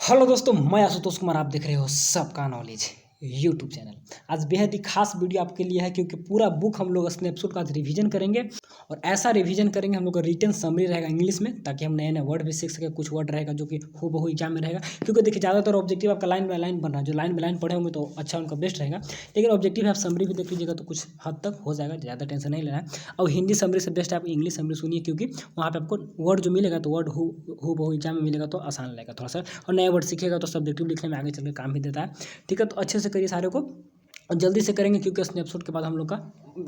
Hello दोस्तों, मैं आशुतोष कुमार। आप देख रहे हो सबका नॉलेज यूट्यूब चैनल। आज बेहद ही खास वीडियो आपके लिए है क्योंकि पूरा बुक हम लोग स्नैपशॉट का आज रिवीजन करेंगे और ऐसा रिवीजन करेंगे हम लोग का रिटन समरी रहेगा इंग्लिश में, ताकि हम नए नए वर्ड भी सीख सके। कुछ वर्ड रहेगा जो कि हूबहू एग्जाम में रहेगा, क्योंकि देखिए ज़्यादातर ऑब्जेक्टिव आपका लाइन बाय लाइन बन रहा है। जो लाइन बाय लाइन पढ़े होंगे तो अच्छा, उनका बेस्ट रहेगा। लेकिन ऑब्जेक्टिव आप समरी भी देख लीजिएगा तो कुछ हद तक हो जाएगा, ज़्यादा टेंशन नहीं लेना है। और हिंदी समरी से बेस्ट आप इंग्लिश समरी सुनिए, क्योंकि वहाँ पे आपको वर्ड जो मिलेगा तो वर्ड हूबहू एग्जाम में मिलेगा तो आसान लगेगा थोड़ा सा, और नए वर्ड सीखेगा तो सब्जेक्टिव लिखने में आगे चल के काम भी देता है। ठीक है, तो अच्छे से करिए सारे को और जल्दी से करेंगे, क्योंकि स्नैपशॉट के बाद हम लोग का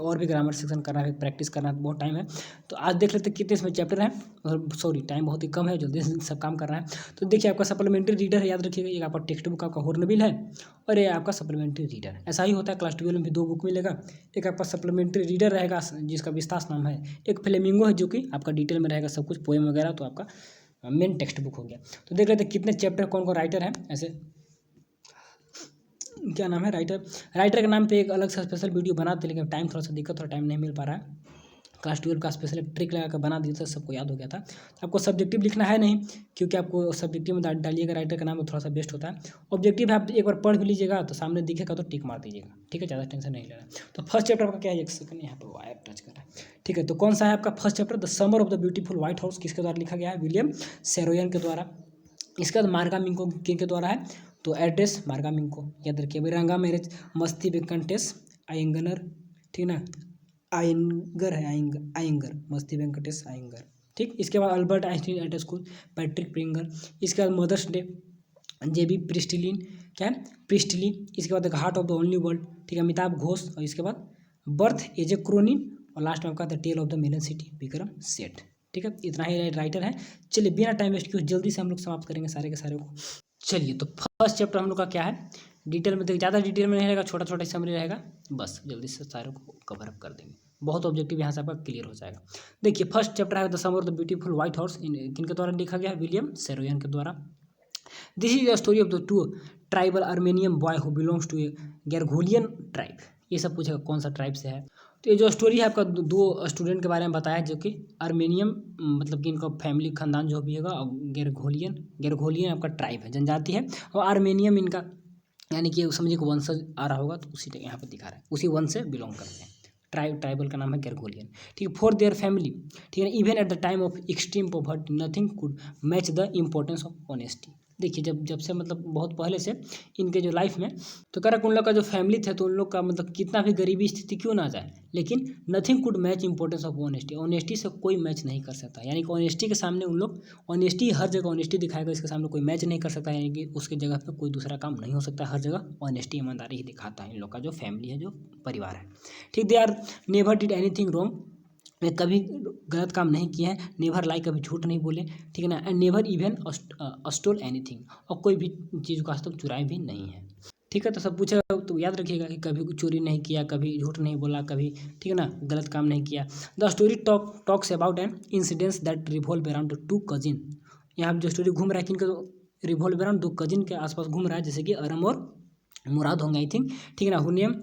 और भी ग्रामर सेक्शन करना है, प्रैक्टिस करना है, बहुत टाइम है। तो आज देख लेते हैं कितने इसमें चैप्टर हैं, और सॉरी टाइम बहुत ही कम है, जल्दी से सब काम करना है। तो देखिए, आपका सप्लीमेंट्री रीडर है, याद रखिएगा। एक आपका टेक्स्ट बुक आपका हॉर्नबिल है और ये आपका सप्लीमेंट्री रीडर। ऐसा ही होता है, क्लास 12 में भी 2 बुक मिलेगा। एक आपका सप्लीमेंट्री रीडर रहेगा जिसका विस्तास नाम है, एक फ्लेमिंगो है जो कि आपका डिटेल में रहेगा सब कुछ, पोएम वगैरह। तो आपका मेन टेक्स्ट बुक हो गया। तो देख लेते हैं कितने चैप्टर, कौन कौन राइटर है। ऐसे क्या नाम है राइटर के नाम पे एक अलग से स्पेशल वीडियो बनाते, लेकिन टाइम थोड़ा सा दिक्कत, थोड़ा टाइम नहीं मिल पा रहा है। क्लास 12 का स्पेशल एक ट्रिक लगा कर बना दिया था, सबको याद हो गया था। आपको सब्जेक्टिव लिखना है नहीं, क्योंकि आपको सब्जेक्टिव में डालिएगा राइटर का नाम, तो थोड़ा सा बेस्ट होता है। ऑब्जेक्टिव आप एक बार पढ़ भी लीजिएगा तो सामने दिखेगा तो टिक मार दीजिएगा, ठीक है, ज़्यादा टेंशन नहीं लेना। तो फर्स्ट चैप्टर आपका क्या है, एक सेकंड, यहाँ पर वायर टच कर रहा है। ठीक है, तो कौन सा है आपका first chapter, the summer of the beautiful white house, किसके द्वारा लिखा गया है, विलियम सेरोयन के द्वारा। इसके बाद मार्गा मिंको किन के द्वारा है, तो एड्रेस मार्गा मिंको, याद रखिए। बिरंगा मैरिज मस्ती वेंकटेश आयंगनर, ठीक ना, आयंगर है, आयंगर मस्ती वेंकटेश आयंगर। ठीक, इसके बाद Albert Einstein at school, Patrick Pringle. इसके बाद मदर्स डे, जेबी प्रिस्टलिन, क्या है, प्रिस्टली। इसके बाद heart of the only world, ठीक है, अमिताभ घोष। और इसके बाद बर्थ एज ए क्रोनिन, और लास्ट में आपका the tale of the melon city, Vikram Seth. ठीक है, इतना ही राइटर है। चलिए बिना टाइम वेस्ट किए जल्दी से हम लोग समाप्त करेंगे सारे के सारे को। चलिए, तो फर्स्ट चैप्टर हम लोग का क्या है, डिटेल में देखिए, ज़्यादा डिटेल में नहीं रहेगा, छोटा छोटा समरी रहेगा, बस जल्दी से सारे को कवर अप कर देंगे। बहुत ऑब्जेक्टिव यहाँ से आपका क्लियर हो जाएगा। देखिए, फर्स्ट चैप्टर है the summer of the beautiful white house, किनके द्वारा लिखा गया है, विलियम सेरोयन के द्वारा। This is the story of the two tribal Armenian boy who belongs to a Garoghlanian tribe. ये सब पूछेगा कौन सा ट्राइब से है। तो ये जो स्टोरी है आपका दो स्टूडेंट के बारे में बताया, जो कि अर्मेनियम मतलब कि इनका फैमिली खानदान जो भी होगा, और गेरघोलियन आपका ट्राइब है, जनजाति है, और आर्मेनियम इनका यानी कि समझिए कि वंशज आ रहा होगा, तो उसी यहाँ पे दिखा रहा है, उसी वंश से बिलोंग करते हैं। ट्राइबल का नाम है गेरघोलियन। ठीक है, फॉर देयर फैमिली, ठीक है, even at the time of extreme poverty nothing could match the importance of honesty. देखिए, जब से मतलब बहुत पहले से इनके जो लाइफ में, तो कह रहा उन लोग का जो फैमिली थे, तो उन लोग का मतलब कितना भी गरीबी स्थिति क्यों ना जाए, लेकिन nothing could match importance of honesty. Honesty से कोई मैच नहीं कर सकता, यानी कि ऑनेस्टी के सामने उन लोग, ऑनेस्टी हर जगह ऑनेस्टी दिखाएगा, इसके सामने कोई मैच नहीं कर सकता, यानी कि उसके जगह पे कोई दूसरा काम नहीं हो सकता। हर जगह ऑनेस्टी ईमानदारी ही दिखाता है इन लोग का जो फैमिली है, जो परिवार है। ठीक, they are never did anything wrong, वे कभी गलत काम नहीं किए हैं, नेवर लाई, कभी झूठ नहीं बोले, ठीक है ना, and never even stole anything, और कोई भी चीज़ को आज तक चुराए भी नहीं है। ठीक है, तो सब पूछेगा तो याद रखिएगा कि कभी चोरी नहीं किया, कभी झूठ नहीं बोला, कभी, ठीक है ना, गलत काम नहीं किया। The story talks about an incidents that revolve around two cousin. यहाँ जो स्टोरी घूम रहा है किनके, रिवॉल्व अराउंड 2 कजिन के आसपास घूम रहा है, जैसे कि अरम और मुराद होंगे, आई थिंक, ठीक है ना। हुनेम,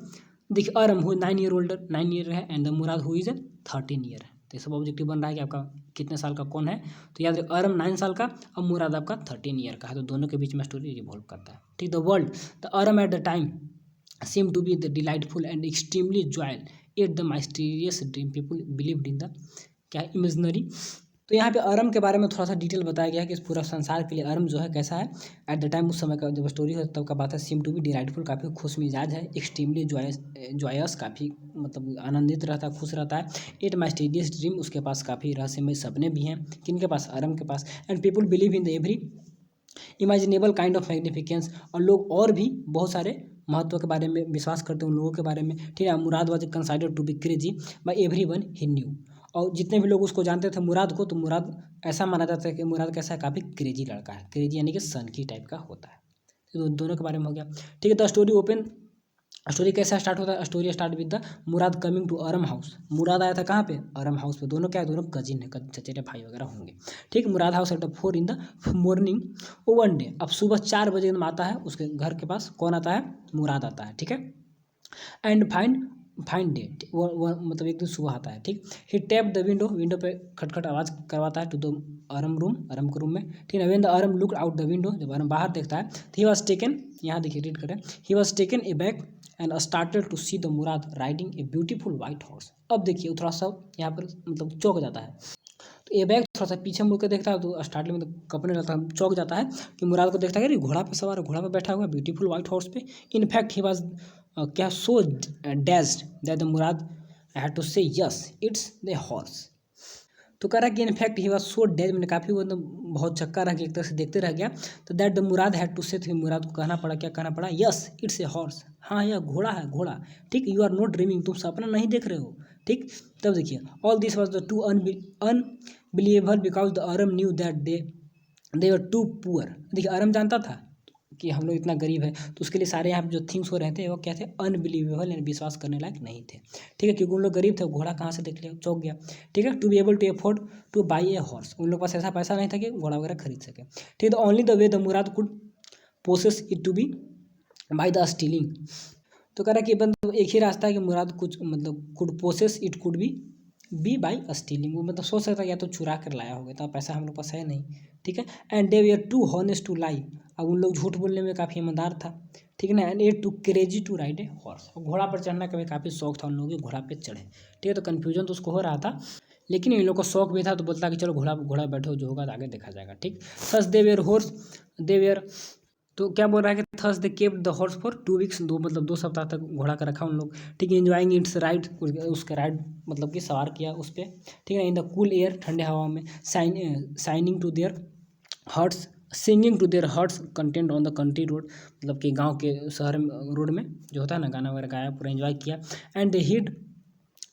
देखिए, अरम हु 9 ईयर ओल्डर, 9 ईयर है, and the Murad who is 13 year है। तो ये सब ऑब्जेक्टिव बन रहा है कि आपका कितने साल का कौन है। तो याद रखिए, अरम 9 साल का और मुराद आपका 13 ईयर का है, तो दोनों के बीच में स्टोरी रिवॉल्व करता है। ठीक, the world, the अरम at the time seem to be the delightful and extremely joyful, yet the mysterious dream people believed in the क्या इमेजनरी। तो यहाँ पे अरम के बारे में थोड़ा सा डिटेल बताया गया है कि इस पूरा संसार के लिए अरम जो है कैसा है। एट द टाइम, उस समय का जब स्टोरी है तब का बात है। सीम टू बी डिलाइटफुल, काफ़ी खुश मिजाज है। एक्सट्रीमली जॉयस, काफ़ी मतलब आनंदित रहता है, खुश रहता है। एट माइस्टीरियस ड्रीम, उसके पास काफ़ी रहस्यमय सपने भी हैं, किनके पास, अरम के पास। And people believe in the every imaginable kind of magnificence, और लोग और भी बहुत सारे महत्व के बारे में विश्वास करते हैं, उन लोगों के बारे में। ठीक है, Mourad was consider to be crazy by everyone he knew, और जितने भी लोग उसको जानते थे मुराद को, तो मुराद ऐसा माना जाता है कि मुराद कैसा है, काफ़ी क्रेजी लड़का है। क्रेजी यानी कि सन की टाइप का होता है। तो दोनों के बारे में हो गया। ठीक है, द स्टोरी ओपन, स्टोरी कैसा स्टार्ट होता है, story start with the Mourad coming to Aram house. Mourad आया था कहाँ पे, अरम हाउस पे। दोनों क्या है, दोनों कजिन है, चचेरे भाई वगैरह होंगे। ठीक, Mourad house at 4 in the morning, oh one day, अब सुबह 4 बजे में आता है उसके घर के पास, कौन आता है, मुराद आता है। ठीक है, एंड फाइंड फाइन डे, वो मतलब एक दिन सुबह आता है, ठीक। ही टैप द विंडो, विंडो पे खटखट आवाज़ करवाता है टू द अरम रूम, अरम के रूम में, ठीक है। When the अरम look out the window, जब अरम बाहर देखता है, तो ही वॉज टेकन, यहाँ देखिए रीड करें, he was taken aback and started to see the Mourad riding a beautiful white horse. अब देखिए वो थोड़ा सा यहाँ पर मतलब चौंक जाता है, तो ए बैग थोड़ा सा पीछे मुड़ के देखता है, तो स्टार्टिंग में तो कपने लगता है, चौंक जाता है कि मुराद को देखता है कि घोड़ा पे सवार है, घोड़ा पे बैठा हुआ है ब्यूटीफुल वाइट हॉर्स पे। इनफैक्ट ही वाज क्या so dazed that the Mourad had to say yes it's the horse. तो कह रहा है कि in fact he was so dazed, मैंने काफ़ी वो मतलब बहुत चक्का रह गया, एक तरह से देखते रह गया। तो that the Mourad had to say, Mourad को कहना पड़ा, क्या कहना पड़ा, यस इट्स ए हॉर्स, हाँ यह घोड़ा है, घोड़ा, ठीक। यू आर नॉट ड्रीमिंग, तुम सपना नहीं देख रहे हो, ठीक। तब देखिए all this was the too unbelievable because the Aram knew that they were too poor. देखिए अरम जानता था कि हम लोग इतना गरीब है, तो उसके लिए सारे यहाँ पे जो थिंग्स हो रहे थे वो क्या थे, अनबिलीवेबल, यानी विश्वास करने लायक नहीं थे, ठीक है। क्योंकि उन लोग गरीब थे, घोड़ा कहाँ से देख लिया, चौंक गया, ठीक है। To be able to afford to buy a horse, उन लोग पास ऐसा पैसा नहीं था कि घोड़ा वगैरह खरीद सके, ठीक है। Only the way the Mourad could possess it to be by the stealing. तो कह रहा है कि बंद एक ही रास्ता है कि मुराद कुछ मतलब could possess it could be by stealing, वो मतलब सोच सकता है या तो चुरा कर लाया होगा, तो पैसा हम लोग पास है नहीं, ठीक है। And they were too honest to lie, अब उन लोग झूठ बोलने में काफ़ी ईमानदार था, ठीक है ना। And a too crazy to ride a horse, घोड़ा पर चढ़ना का भी काफ़ी शौक था उन लोगों के, घोड़ा पे चढ़े, ठीक है। तो कन्फ्यूजन तो उसको हो रहा था, लेकिन इन लोग को शौक भी था, तो बोलता कि चलो घोड़ा घोड़ा बैठो, जो होगा तो आगे देखा जाएगा, ठीक। Such they were horse, they were, तो क्या बोल रहा है कि thus they kept the horse for 2 weeks, दो मतलब 2 सप्ताह तक घोड़ा का रखा उन लोग, ठीक है। एंजॉइंग इट्स राइड, उसका राइड मतलब कि सवार किया उस पर, ठीक है। इन द कूल एयर, ठंडे हवा में, signing to their hearts, singing to their hearts content on the country road, मतलब कि गांव के शहर में रोड में जो होता है ना, गाना वगैरह गाया, पूरा एंजॉय किया। And they hid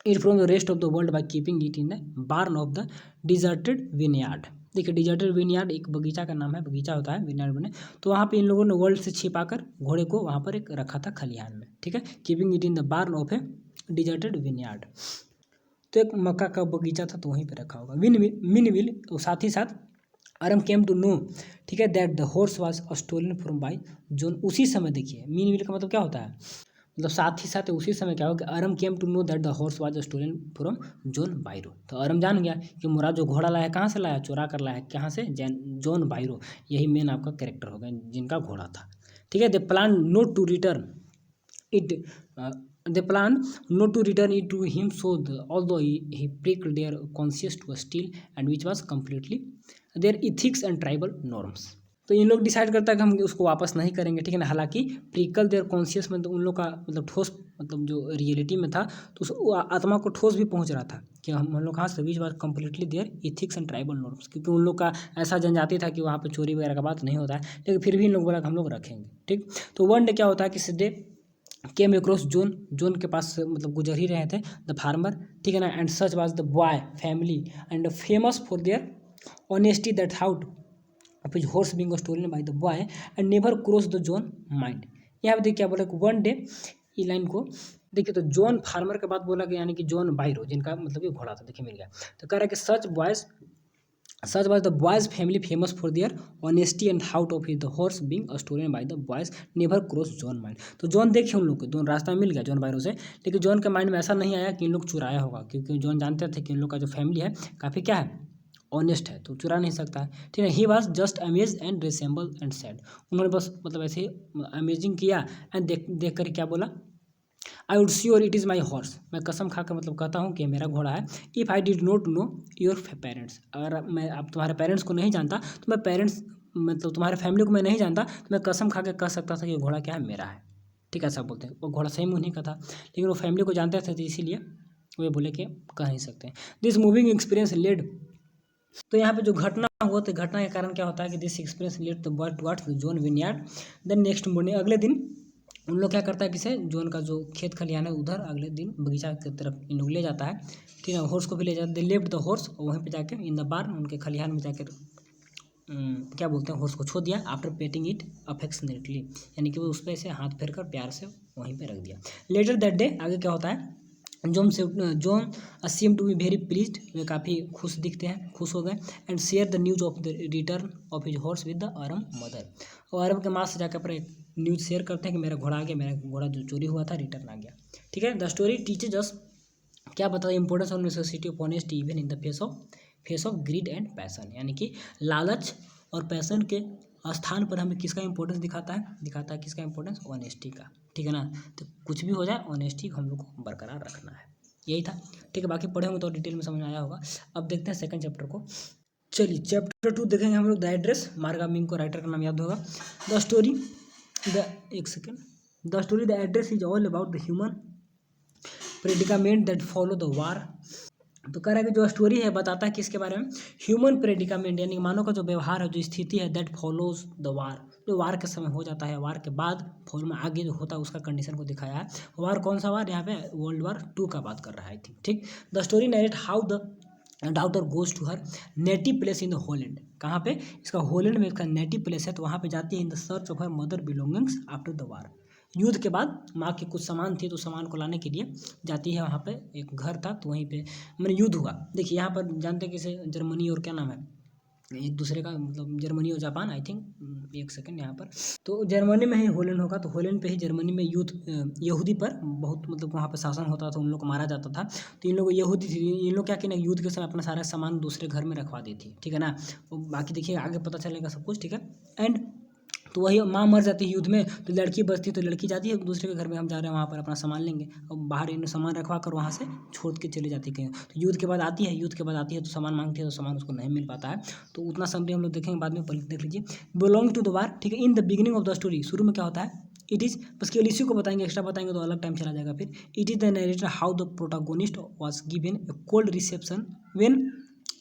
it from the rest of the world by keeping it in the barn of the deserted vineyard. देखिए डिजर्टेड विनयार्ड एक बगीचा का नाम है, बगीचा होता है विनयार्ड बने, तो वहाँ पे इन लोगों ने वर्ल्ड से छिपाकर घोड़े को वहाँ पर एक रखा था खलिहान में, ठीक है। Keeping it in the barn of a deserted vineyard, तो एक मक्का का बगीचा था, तो वहीं पे रखा होगा। मीन विल, तो साथ ही साथ अरम केम टू नो, ठीक है, that the horse was stolen from by John. उसी समय देखिए मीन विल का मतलब क्या होता है, मतलब साथ ही साथ उसी समय क्या होगा, Aram came to know that the horse was stolen from John Byro. तो अरम जान गया कि मुराद जो घोड़ा लाया कहाँ से लाया, चुरा कर लाया, कहाँ से, जॉन बाइरो, यही मेन आपका कैरेक्टर होगा जिनका घोड़ा था, ठीक है। They plan not to return it they plan not to return it to him, so although he pricked their conscience to steal, and which was completely their ethics and tribal norms। तो इन लोग decide करता है कि हम उसको वापस नहीं करेंगे, ठीक है ना। हालांकि प्रिकल देयर कॉन्शियस में, तो उन लोग का मतलब ठोस, मतलब जो रियलिटी में था, तो उस आत्मा को ठोस भी पहुंच रहा था कि हम लोग कहाँ से, which was completely their ethics and tribal norms, क्योंकि उन लोग का ऐसा जनजाति था कि वहाँ पे चोरी वगैरह का बात नहीं होता है, लेकिन फिर भी इन लोग बोला कि हम लोग रखेंगे, ठीक। तो वन डे क्या होता है कि सिद्धे केम अक्रॉस जोन के पास मतलब गुजर ही रहे थे द फार्मर, ठीक है ना। And such was the boy family and famous for their honesty that out of his horse being stolen by the boy and never cross the John mind. यहाँ पे देखिए क्या बोला कि वन डे, ई line को देखिए, तो जॉन फार्मर के बाद बोला कि यानी कि जॉन बाइरो, जिनका मतलब कि घोड़ा था, देखिए मिल गया। तो कह रहा है कि such was the boy's family famous for their honesty and out of the horse being stolen by the boys never crossed John mind। तो जॉन देखे उन लोग को, दोनों रास्ता मिल गया जॉन बायरो से, लेकिन जॉन के माइंड में ऐसा नहीं आया कि इन लोग चुराया होगा, क्योंकि जॉन जानते थे कि इन लोग का जो फैमिली है काफ़ी क्या है, ऑनेस्ट है, तो चुरा नहीं सकता है, ठीक है। He was just amaze and resemble and sad, उन्होंने बस मतलब ऐसे अमेजिंग किया एंड देख कर क्या बोला, I would sure it is my horse, मैं कसम खा कर मतलब कहता हूँ कि मेरा घोड़ा है। If I did not know your parents, अगर मैं अब तुम्हारे पेरेंट्स को नहीं जानता, तो मैं पेरेंट्स मतलब तुम्हारे फैमिली को मैं नहीं जानता, तो मैं कसम खा के कह सकता था कि घोड़ा क्या है, मेरा है, ठीक है। ऐसा बोलते हैं, वो घोड़ा सही में उन्हीं का था, लेकिन वो फैमिली को जानते थे, तो इसीलिए वे बोले कि कह नहीं सकते। दिस मूविंग एक्सपीरियंस लेड, तो यहाँ पे जो घटना हुआ, तो घटना के कारण क्या होता है कि this experience led the boy towards the John vineyard. Then next morning, अगले दिन उन लोग क्या करता है, किसे, जॉन का जो खेत खलिहान है उधर अगले दिन बगीचा की तरफ इन लोग ले जाता है, ठीक है। हॉर्स को भी ले जाता है, दे लेफ्ट द हॉर्स, और वहीं पे जाके इन द बार्न, उनके खलिहान में जाकर क्या बोलते हैं, हॉर्स को छोड़ दिया। आफ्टर पेटिंग इट अफेक्शनेटली, यानी कि वो उस पर ऐसे हाथ फेर कर प्यार से वहीं पे रख दिया। लेटर दैट डे, आगे क्या होता है, John seem to be very pleased, वे काफ़ी खुश दिखते हैं, खुश हो गए। And share the news of the return of his horse with the Aram mother, और अरम के माँ से जाकर अपने न्यूज़ शेयर करते हैं कि मेरा घोड़ा आ गया, मेरा घोड़ा जो चोरी हुआ था रिटर्न आ गया। ठीक है, द स्टोरी टीचेज अस, क्या बताता है, importance of necessity of honesty even in the face of grid and passion, यानी कि लालच और पैसन के स्थान पर हमें किसका इंपॉर्टेंस दिखाता है किसका इंपॉर्टेंस, ऑनेस्टी का। ठीक है ना, तो कुछ भी हो जाए ऑनेस्टी हम लोग को बरकरार रखना है, यही था। ठीक है, बाकी पढ़े होंगे तो डिटेल में समझ में आया होगा। अब देखते हैं सेकंड चैप्टर को। चलिए चैप्टर 2 देखेंगे हम लोग, द एड्रेस। मार्गा मिंग को राइटर का नाम याद होगा। The story the address is all about the human predicament that follow the war. तो कह रहा है कि जो स्टोरी है बताता है किसके बारे में, ह्यूमन प्रेडिकामेंट, यानी मानव का जो व्यवहार है, जो स्थिति है, दैट फॉलोज द वार, जो वार के समय हो जाता है, वार के बाद फॉलो में आगे जो होता है उसका कंडीशन को दिखाया है। वार कौन सा वार, यहाँ पे वर्ल्ड वार 2 का बात कर रहा है आई थिंक। ठीक, the story narrate how the daughter goes to her native place in the Holland, कहाँ पे, इसका होलैंड में इसका नेटिव प्लेस है, तो वहाँ पे जाती है इन the search of her mother belongings after the वार। युद्ध के बाद माँ के कुछ सामान थे, तो सामान को लाने के लिए जाती है वहाँ पे, एक घर था तो वहीं पे मैंने युद्ध हुआ। देखिए यहाँ पर जानते हैं किसे, जर्मनी और क्या नाम है एक दूसरे का, मतलब जर्मनी और जापान आई थिंक, एक सेकंड यहाँ पर, तो जर्मनी में ही होलैंड होगा, तो होलैंड पे ही जर्मनी में यहूदी पर बहुत मतलब वहाँ पे शासन होता था, उन लोग को मारा जाता था। तो इन लोग यहूदी थी, इन लोग क्या कि ना युद्ध के समय अपना सारा सामान दूसरे घर में रखवा दी थी। ठीक है ना, बाकी देखिए आगे पता चलेगा सब कुछ। ठीक है, एंड तो वही माँ मर जाती है युद्ध में, तो लड़की बचती है, तो लड़की जाती है दूसरे के घर में, हम जा रहे हैं वहाँ पर अपना सामान लेंगे, और बाहर इन सामान रखवा कर वहाँ से छोड़ के चली जाती है कहीं। तो युद्ध के बाद आती है तो सामान मांगती है, तो सामान उसको नहीं मिल पाता है। तो उतना समझे हम लोग देखेंगे बाद में, पहले देख लीजिए। बिलोंग टू द वार, ठीक है, in the beginning of the story, शुरू में क्या होता है, इट इज़, बस केवल इसी को बताएंगे, एक्स्ट्रा बताएंगे तो अलग टाइम चला जाएगा फिर। It is the narrator how the protagonist was given a cold reception when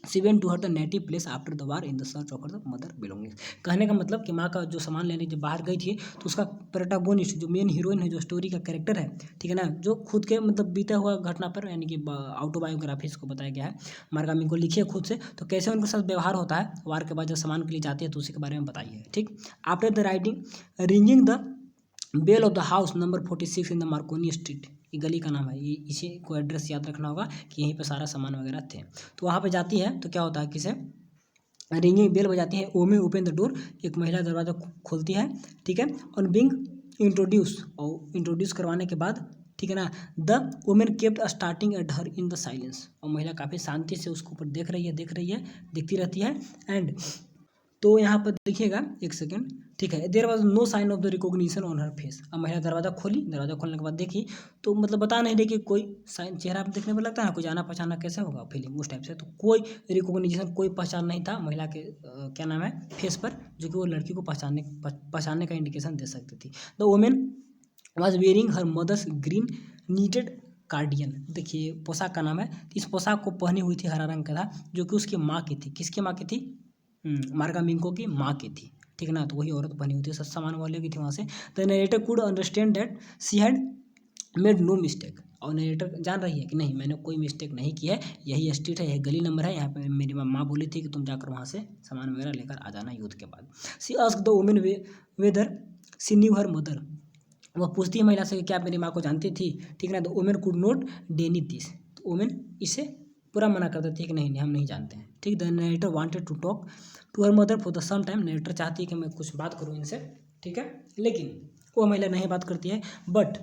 she went to her the native place after the war in the search of her the mother belongings. कहने का मतलब कि माँ का जो सामान लेने जब बाहर गई थी, तो उसका प्रोटागोनिस्ट, जो मेन हीरोइन है, जो स्टोरी का कैरेक्टर है, ठीक है ना, जो खुद के मतलब बीता हुआ घटना पर, यानी कि ऑटोबायोग्राफी इसको बताया गया है, मार्गामी को लिखी है खुद से, तो कैसे उनके साथ व्यवहार होता है वार के बाद जब सामान के लिए जाती है, तो उसी के बारे में बताइए। ठीक, after the writing ringing the bell of the house number 46 in the Marconi street, ये गली का नाम है, ये इसी को एड्रेस याद रखना होगा कि यहीं पे सारा सामान वगैरह थे। तो वहाँ पे जाती है तो क्या होता है, किसे रिंगिंग बेल बजाती है, ओमे ओपन द डोर, एक महिला दरवाज़ा खोलती है। ठीक है, और बिंग इंट्रोड्यूस, और इंट्रोड्यूस करवाने के बाद, ठीक है ना, the women kept starting at her in the silence, और महिला काफ़ी शांति से उसके ऊपर देख रही है, देखती रहती है। एंड तो यहाँ पर देखिएगा एक सेकेंड, ठीक है, there was no sign of the recognition on her face. अब महिला दरवाज़ा खोलने के बाद देखी, तो मतलब बता नहीं रही कि कोई साइन, चेहरा पे देखने में लगता है ना, कोई जाना पहचाना कैसे होगा फीलिंग उस टाइप से, तो कोई रिकॉग्निशन, कोई पहचान नहीं था महिला के क्या नाम है, फेस पर, जो कि वो लड़की को पहचानने का इंडिकेशन दे सकती थी। The women was wearing her mother's green knitted cardigan, देखिए पोशाक का नाम है, इस पोशाक को पहनी हुई थी, हरा रंग का था, जो कि उसकी माँ की थी। किसकी माँ की थी, मार्गा मिंको की माँ की थी। ठीक है ना, तो वही औरत बनी हुई थी, सस्ता सामान वाले की थी वहाँ से। The narrator could understand that she had made no mistake, और नरेटर जान रही है कि नहीं मैंने कोई मिस्टेक नहीं की है, यही स्ट्रीट है, यही गली नंबर है, यहाँ पे मेरी माँ बोली थी कि तुम जाकर वहाँ से सामान वगैरह लेकर आ जाना युद्ध के बाद। She asked the women whether she knew her mother, वह पूछती है महिला से कि क्या मेरी माँ को जानती थी। ठीक है ना, the women could not deny this, तो वुमेन इसे पूरा मना कर देती है कि नहीं हम नहीं जानते हैं। ठीक, the narrator wanted to talk to her mother for the some time, narrator चाहती है कि मैं कुछ बात करूँ इनसे, ठीक है, लेकिन वो महिला नहीं बात करती है। बट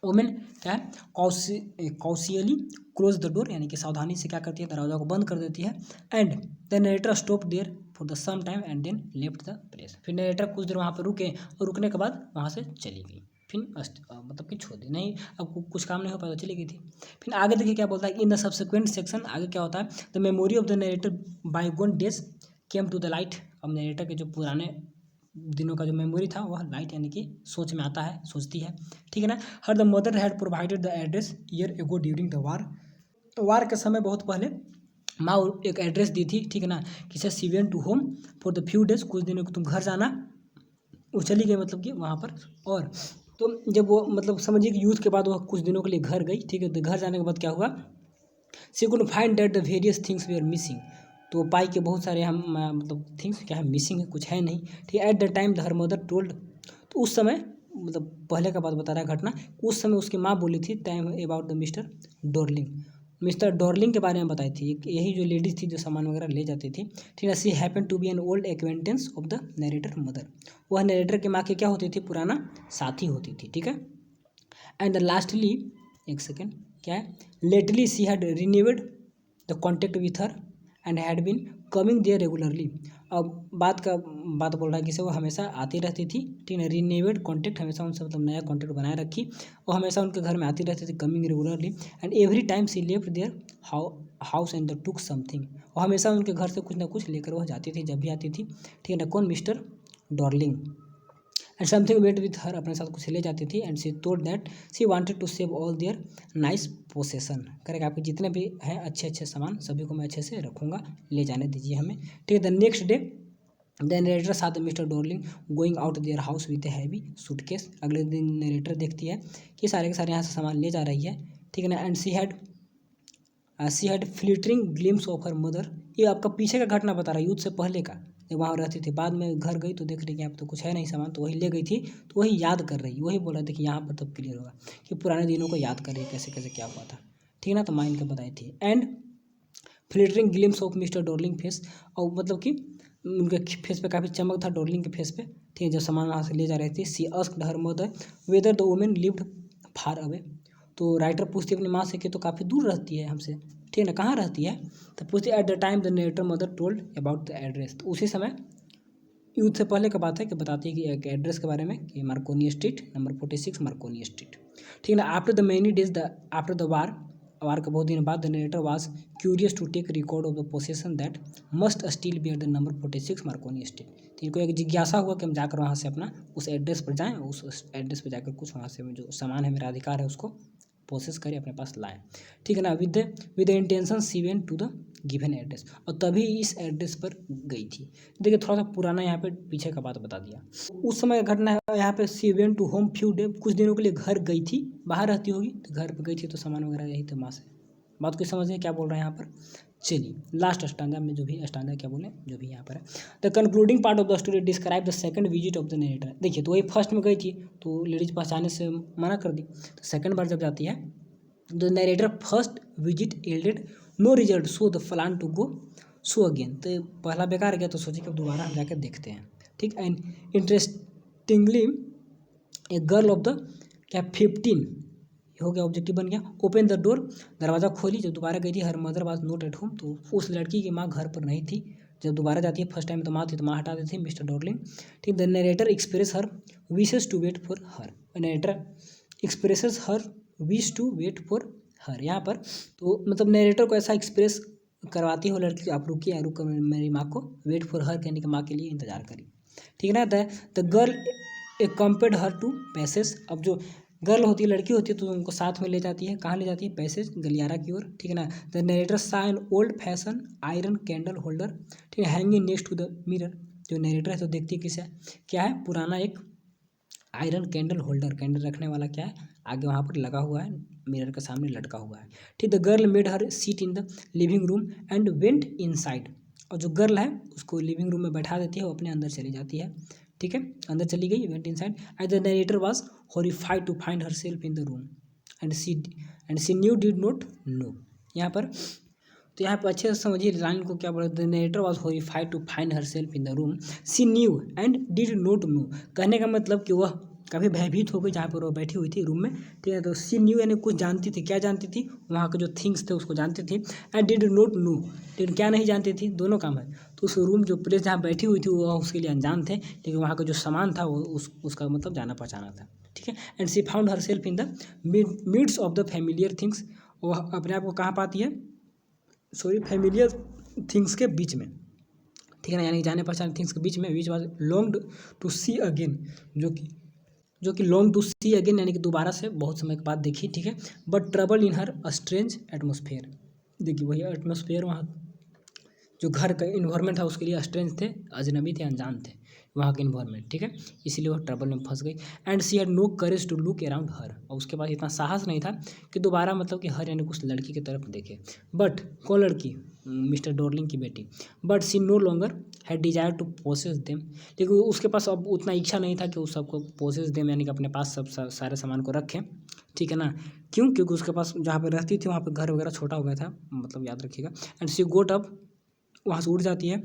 वुमेन क्या है, कॉशियली क्लोज द डोर, यानी कि सावधानी से क्या करती है, दरवाजा को बंद कर देती है। And the narrator stop there for the some time and then left the place, फिर नरेटर कुछ देर वहाँ पर रुके, और रुकने के बाद वहाँ से चली गई, फिर मतलब कि छोड़ दी, नहीं अब कुछ काम नहीं हो पाया तो चली गई थी। फिर आगे देखिए क्या बोलता है, इन द सब्सिक्वेंट सेक्शन, आगे क्या होता है, the memory of the narrator bygone days came to the light, अब नरेटर के जो पुराने दिनों का जो मेमोरी था वह लाइट, यानी कि सोच में आता है, सोचती है। ठीक है ना, हर the mother had provided the address year ago during the war, तो वार के समय बहुत पहले माँ एक एड्रेस दी थी। ठीक है ना, किसे she went to home for the few days, कुछ दिनों को तुम घर जाना, वो चली गई मतलब कि वहाँ पर। और तो जब वो मतलब समझिए कि यूथ के बाद वह कुछ दिनों के लिए घर गई। ठीक है, तो घर जाने के बाद क्या हुआ, she could find that the various things we are missing, तो पाई के बहुत सारे हम मतलब थिंग्स क्या है, मिसिंग है, कुछ है नहीं। ठीक है, at the time the her mother told, तो उस समय मतलब पहले का बात बता रहा है घटना। उस समय उसकी माँ बोली थी time about the mister Darling, mister Darling के बारे में बताई थी। यही जो लेडीज थी जो सामान वगैरह ले जाती थी, ठीक है। She happen to be an old acquaintance of the narrator mother, वह नरेटर की माँ की क्या होती थी, पुराना साथी होती थी, ठीक है। एंड लास्टली, एक सेकेंड, क्या है, lately she had renewed the contact with her and had been coming there regularly. अब बात बोल रहा है कि वो हमेशा आती रहती थी, ठीक है। रिन्यूड कॉन्टेक्ट, हमेशा उनसे मतलब नया कॉन्टेक्ट बनाए रखी। वो हमेशा उनके घर में आती रहती थी, coming regularly. And every time she left their house and the took something, और हमेशा उनके घर से कुछ ना कुछ लेकर वह जाती थी जब भी आती थी, ठीक है ना। कौन, mister Dorling. And something wait with her, अपने साथ कुछ ले जाती थी। And she told that she wanted to save all their nice possession, करेगा आपके जितने भी हैं अच्छे अच्छे सामान सभी को मैं अच्छे से रखूँगा, ले जाने दीजिए हमें, ठीक है। The next day the narrator साथ mister Dorling going out their house with a heavy suitcase, अगले दिन नरेटर देखती है कि सारे के सारे यहाँ से सामान ले जा रही है, ठीक है ना। And she had flittering glimpse of her mother, ये आपका पीछे का घटना बता रहा है, युद्ध से पहले का, जब वहाँ रहती थी। बाद में घर गई तो देख रही कि यहाँ पे तो कुछ है नहीं सामान, तो वही ले गई थी, तो वही याद कर रही, वही बोल रहा था कि यहाँ पर तब क्लियर होगा कि पुराने दिनों को याद कर रही है, कैसे कैसे क्या हुआ था, ठीक है ना। तो माइंड का बताई थी। And flittering glimpse of mister Dorling face, और मतलब कि उनके फेस पे काफ़ी चमक था, डॉर्लिंग के फेस पे, ठीक है, जब सामान वहाँ से ले जा रही थी। She asked her mother whether the women lived far away, तो राइटर पूछती है अपनी माँ से कि तो काफ़ी दूर रहती है हमसे, ठीक है ना, कहाँ रहती है। तो पूछती है at the time the narrator mother told about the address, तो उसी समय युद्ध से पहले का बात है कि बताती है कि एक एड्रेस के बारे में कि Marconi street number 46 Marconi street, ठीक है ना। After the many days after the war के बहुत दिन बाद the narrator was curious to take record of the possession that must still be at the number 46 Marconi street, तो इनको एक जिज्ञासा हुआ कि हम जाकर वहाँ से अपना उस एड्रेस पर जाएँ, उस एड्रेस पर जाकर कुछ वहाँ से जो सामान है मेरा अधिकार है उसको प्रोसेस करें, अपने पास लाएं, ठीक है ना। With the intention she went to the given address, और तभी इस एड्रेस पर गई थी। देखिए थोड़ा सा पुराना यहाँ पे पीछे का बात बता दिया। उस समय घटना है यहाँ पे, she went to home few day, कुछ दिनों के लिए घर गई थी, बाहर रहती होगी तो घर पर गई थी, तो सामान वगैरह यही था माँ से। बात को समझिए क्या बोल रहे हैं यहाँ पर। चलिए लास्ट स्टैंडा में जो भी स्टैंडा क्या बोले जो भी यहाँ पर है, the concluding part of the story describe the second visit of the narrator. देखिए तो वही फर्स्ट में गई थी तो लेडीज पहचाने से मना कर दी, तो सेकंड बार जब जाती है, the narrator first visit yielded no result so the plan to go so again, तो पहला बेकार गया तो सोचे कि अब दोबारा हम जाकर देखते हैं, ठीक। And interestingly a girl of the क्या 15 हो गया, ऑब्जेक्टिव बन गया। ओपन द डोर, दरवाज़ा खोली, जब दोबारा गई थी her mother was not at home, तो उस लड़की की माँ घर पर नहीं थी। जब दोबारा जाती है फर्स्ट टाइम तो माँ थी, तो माँ हटा देती थी मिस्टर डॉर्लिंग, ठीक। The narrator express her wishes to wait for her, narrator expresses her wish to wait for her, यहाँ पर तो मतलब नरेटर को ऐसा एक्सप्रेस करवाती हो लड़की, आप रुकिए रुक मेरी माँ को वेट फॉर हर कहने की, माँ के लिए इंतजार करिए, ठीक है ना। The girl compared her to passage, अब जो गर्ल होती है लड़की होती है तो उनको साथ में ले जाती है, कहाँ ले जाती है, पैसेज गलियारा की ओर, ठीक है ना। The narrator saw an old fashion iron candle holder, ठीक है, hanging next to the mirror, जो नरेटर है तो देखती है किसे क्या है, पुराना एक आयरन कैंडल होल्डर, कैंडल रखने वाला क्या है आगे वहाँ पर लगा हुआ है, मिरर के सामने लटका हुआ है, ठीक। The girl made her seat in the living room and went inside, और जो गर्ल है उसको लिविंग रूम में बैठा देती है, वो अपने अंदर चली जाती है, ठीक है, अंदर चली गई, went inside. And the narrator was horrified to find herself in the room and she knew did not know, यहाँ पर तो यहाँ पर अच्छे से समझिए लाइन को क्या बोला, the narrator was horrified to find herself in the room she knew and did not know, कहने का मतलब कि वह काफ़ी भयभीत हो गई जहाँ पर वो बैठी हुई थी रूम में, ठीक है। तो सी न्यू यानी कुछ जानती थी, क्या जानती थी, वहाँ के जो थिंग्स थे उसको जानती थी। एंड डिड नॉट नो, लेकिन क्या नहीं जानती थी, दोनों काम है। तो उस रूम जो प्लेस जहाँ बैठी हुई थी वह उसके लिए अनजान थे, लेकिन वहाँ का जो सामान था वो उसका मतलब जाना पहचाना था, ठीक है। And she found herself in the midst of the familiar things, वह अपने आप को कहाँ पाती है, सॉरी फैमिलियर थिंग्स के बीच में, ठीक है ना, यानी जाने पहचाने थिंग्स के बीच में, which was longed to see again, जो कि लॉन्ग टू सी अगेन यानी कि दोबारा से बहुत समय के बाद देखी, ठीक है। But trouble in her strange atmosphere, देखिए वही एटमोसफेयर वहाँ जो घर का इन्वायरमेंट था उसके लिए स्ट्रेंज थे, अजनबी थे, अनजान थे वहाँ के इन्वायरमेंट, ठीक है, इसीलिए वो ट्रबल में फंस गई। And she had no courage to look around her, और उसके पास इतना साहस नहीं था कि दोबारा मतलब कि हर यानी उस लड़की की तरफ देखे। बट कौन लड़की? मिस्टर डॉर्लिंग की बेटी। But she no longer had desire to possess them, लेकिन उसके पास अब उतना इच्छा नहीं था कि उस सबको पोसेस देम, यानी कि अपने पास सब सारे सामान को रखें, ठीक है ना। क्यों? क्योंकि उसके पास जहाँ पे रहती थी वहाँ पे घर वगैरह छोटा हो गया था, मतलब याद रखिएगा। एंड सी गोट अप, वहाँ से उठ जाती है,